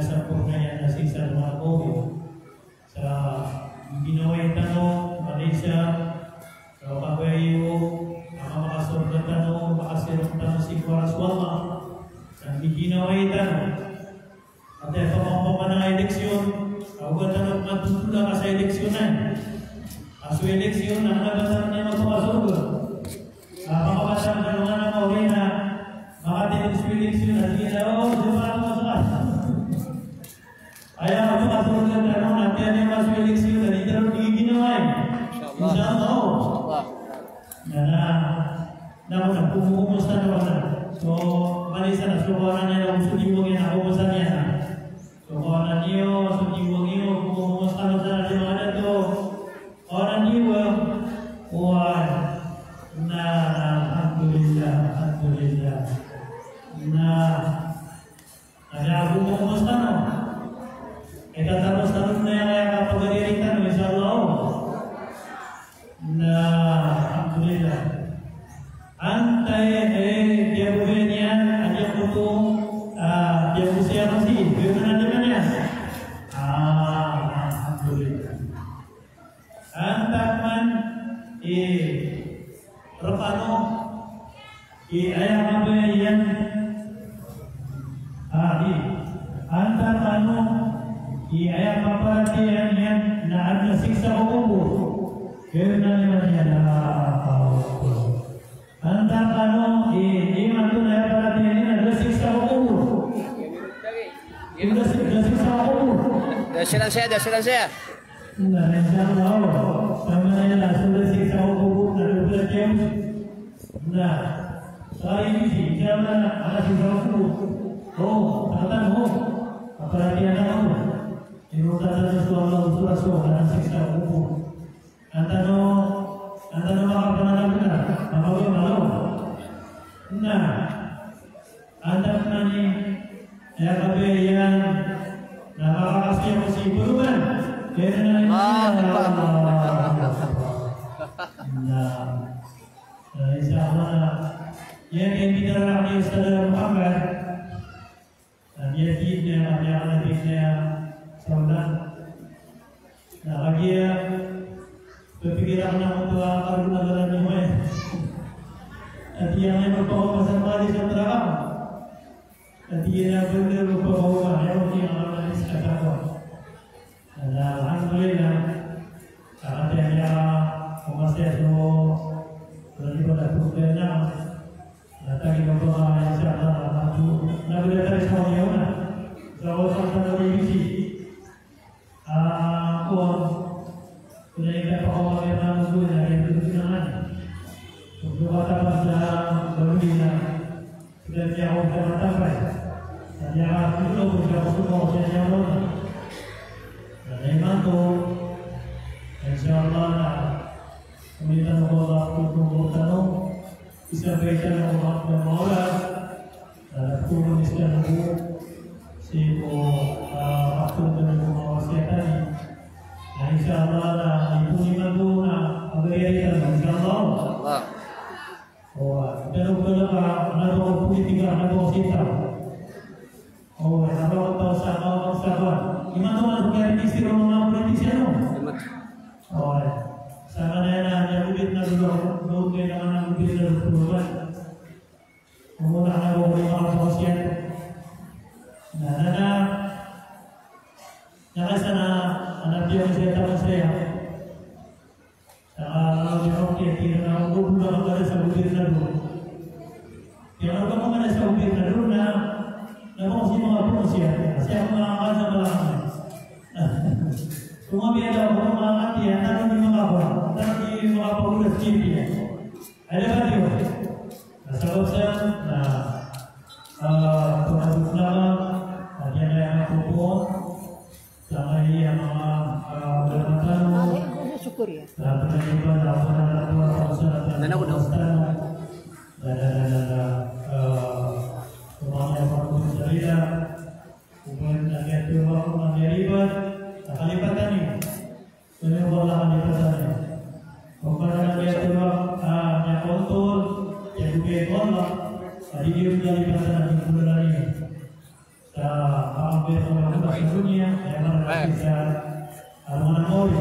S1: sa pagkaya na sisa ng mga COVID sa ginaway tanong Malaysia sa Pagwayo ang makasorda tanong makasirong tanong si Kuaraswama sa ginaway tanong at pamamanang eleksyon awan tanong matutula ka sa eleksyonan eleksyon na nabasar niya magpapasok. Makabasar na naman ang mawin na makatipos eleksyon na sige na, diba ako masakal? Ayaw ako masakal na tanong natin niya masuk eleksyon na hindi na ginawa eh. Insyaallah. Na kumusta naman na. So, malisa na sukuhanan niya na gusto diwang yan, kumusta niya na. Sukuhanan niyo, diwang niyo, kumusta na sa natin mga nato. Orang jiwa, wah, alhamdulillah. Ada aku mau mustano. Kita terus na yang kapagalitan, insyaallah. Alhamdulillah. Antai dia bukannya ada foto dia usia masih bagaimana dengannya? Alhamdulillah. Antakman Rafano ayah apa yang antakmanu ayah apa yang ada siksa kubur karena ada antakmanu iman tu ayah apa yang ada siksa kubur ada siksa kubur
S2: Dasiran saya.
S1: Nah, insyaallah sama yang sudah siksa kubur dan belajar. Nah, hari ini jangan ada siksa kubur. Katakan perhatian kamu. Ibu kata Rasulullah ada siksa kubur. Antano apa benar? Apa malu? Nah, anda nani ya kabe yang nakakasih masih berubah. Insyaallah yang bicara Nabi Sallallahu Muhammad dia tidak ada yang saudara. Nah lagi ya berpikiran untuk kalau negara ini yang berbawa pasal balik seberapa dia benar berbawa yang ada sekarang. Alhamdulillah katanya masih ada berarti pada pukulnya datang di bawah insyaallah maju nabi dari semuanya kalau sampai dari sini sudah kita bawa memang sudah dari kesenangan untuk kata bahasa berbeda sudah jauh dari sampai dan itu sudah semua jauh. Memang tu, insyaallah kita Allah untuk bertemu bisa berikan Allah Taala turun Islam si waktu dengan wasiatan. Insyaallah itu memang tu berikan insyaallah. Dan kalau ada politik ada wasiatan. Kalau tahu sahabat gimana orang berkaitan istilah orang politisi itu? Sana yang mungkin naruh mungkin orang mungkin naruh perubahan, mungkin naruh orang sosial. Nana, jangan sana anak dia masih tahu saya. Kalau dia okey, dia nak buat apa ada sebut naruh. Dia nak kamu mana sebut naruh na, nama masih mengaku masih ada. Siapa mengaku sama Cuma biar orang mati ya, nanti mengapa udah ciri ya. Ada kan dia? Sebab saya, untuk nama, dia yang kupon, sama dia yang bermatan,
S3: syukur ya.
S1: dan kalipatan ni, penyebablah kalipatan ni. Bukan dia tu yang kontrol, yang bukan Allah. Jadi dia kalipatan ni bukan ni. Hampir semua dunia yang mana bisa menamori.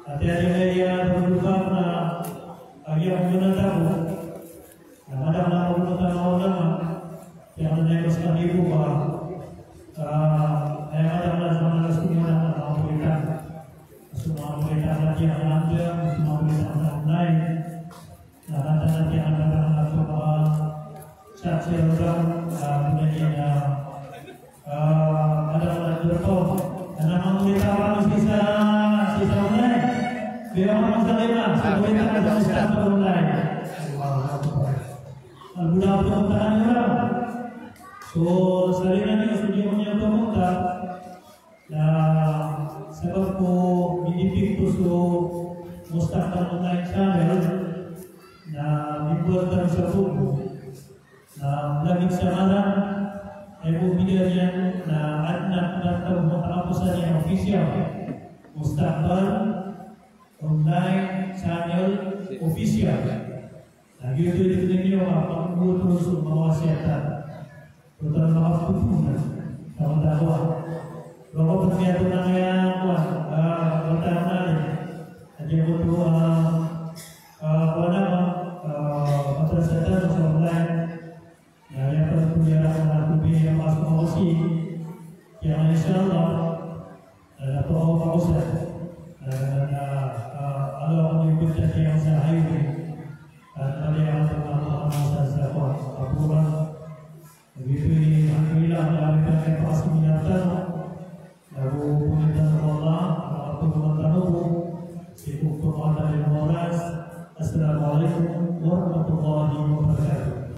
S1: Hati-hati dia berubah bagi yang benar tahu. Yang ada melakukan ulama yang menyebabkan dirubah. Yang ada melakukan semua berita yang ada, semua berita online. Nah, nanti yang ada coba saksi orang kemudian ada berapa? Karena mau kita harus sisa online. Biar orang salah, semua kita harus sisa online. Alhamdulillah permintaan orang. So, salinan yang sudah punya permintaan. Nah, sebab ko bidipik to so mustaqbal online channel na dibuat dari sebelum. Nah, lagi semalam ibu bidanya na anak datang menghapuskan yang official mustaqbal online channel official. Nah, gitu itu apa terus mewasiatkan terutama waktu pun tahun dakwah. Bapak berniat yang kuat, pertama aja butuh apa nama madrasah online. Ya, yang punya anak yang masuk promosi, yang insyaallah atau pausa.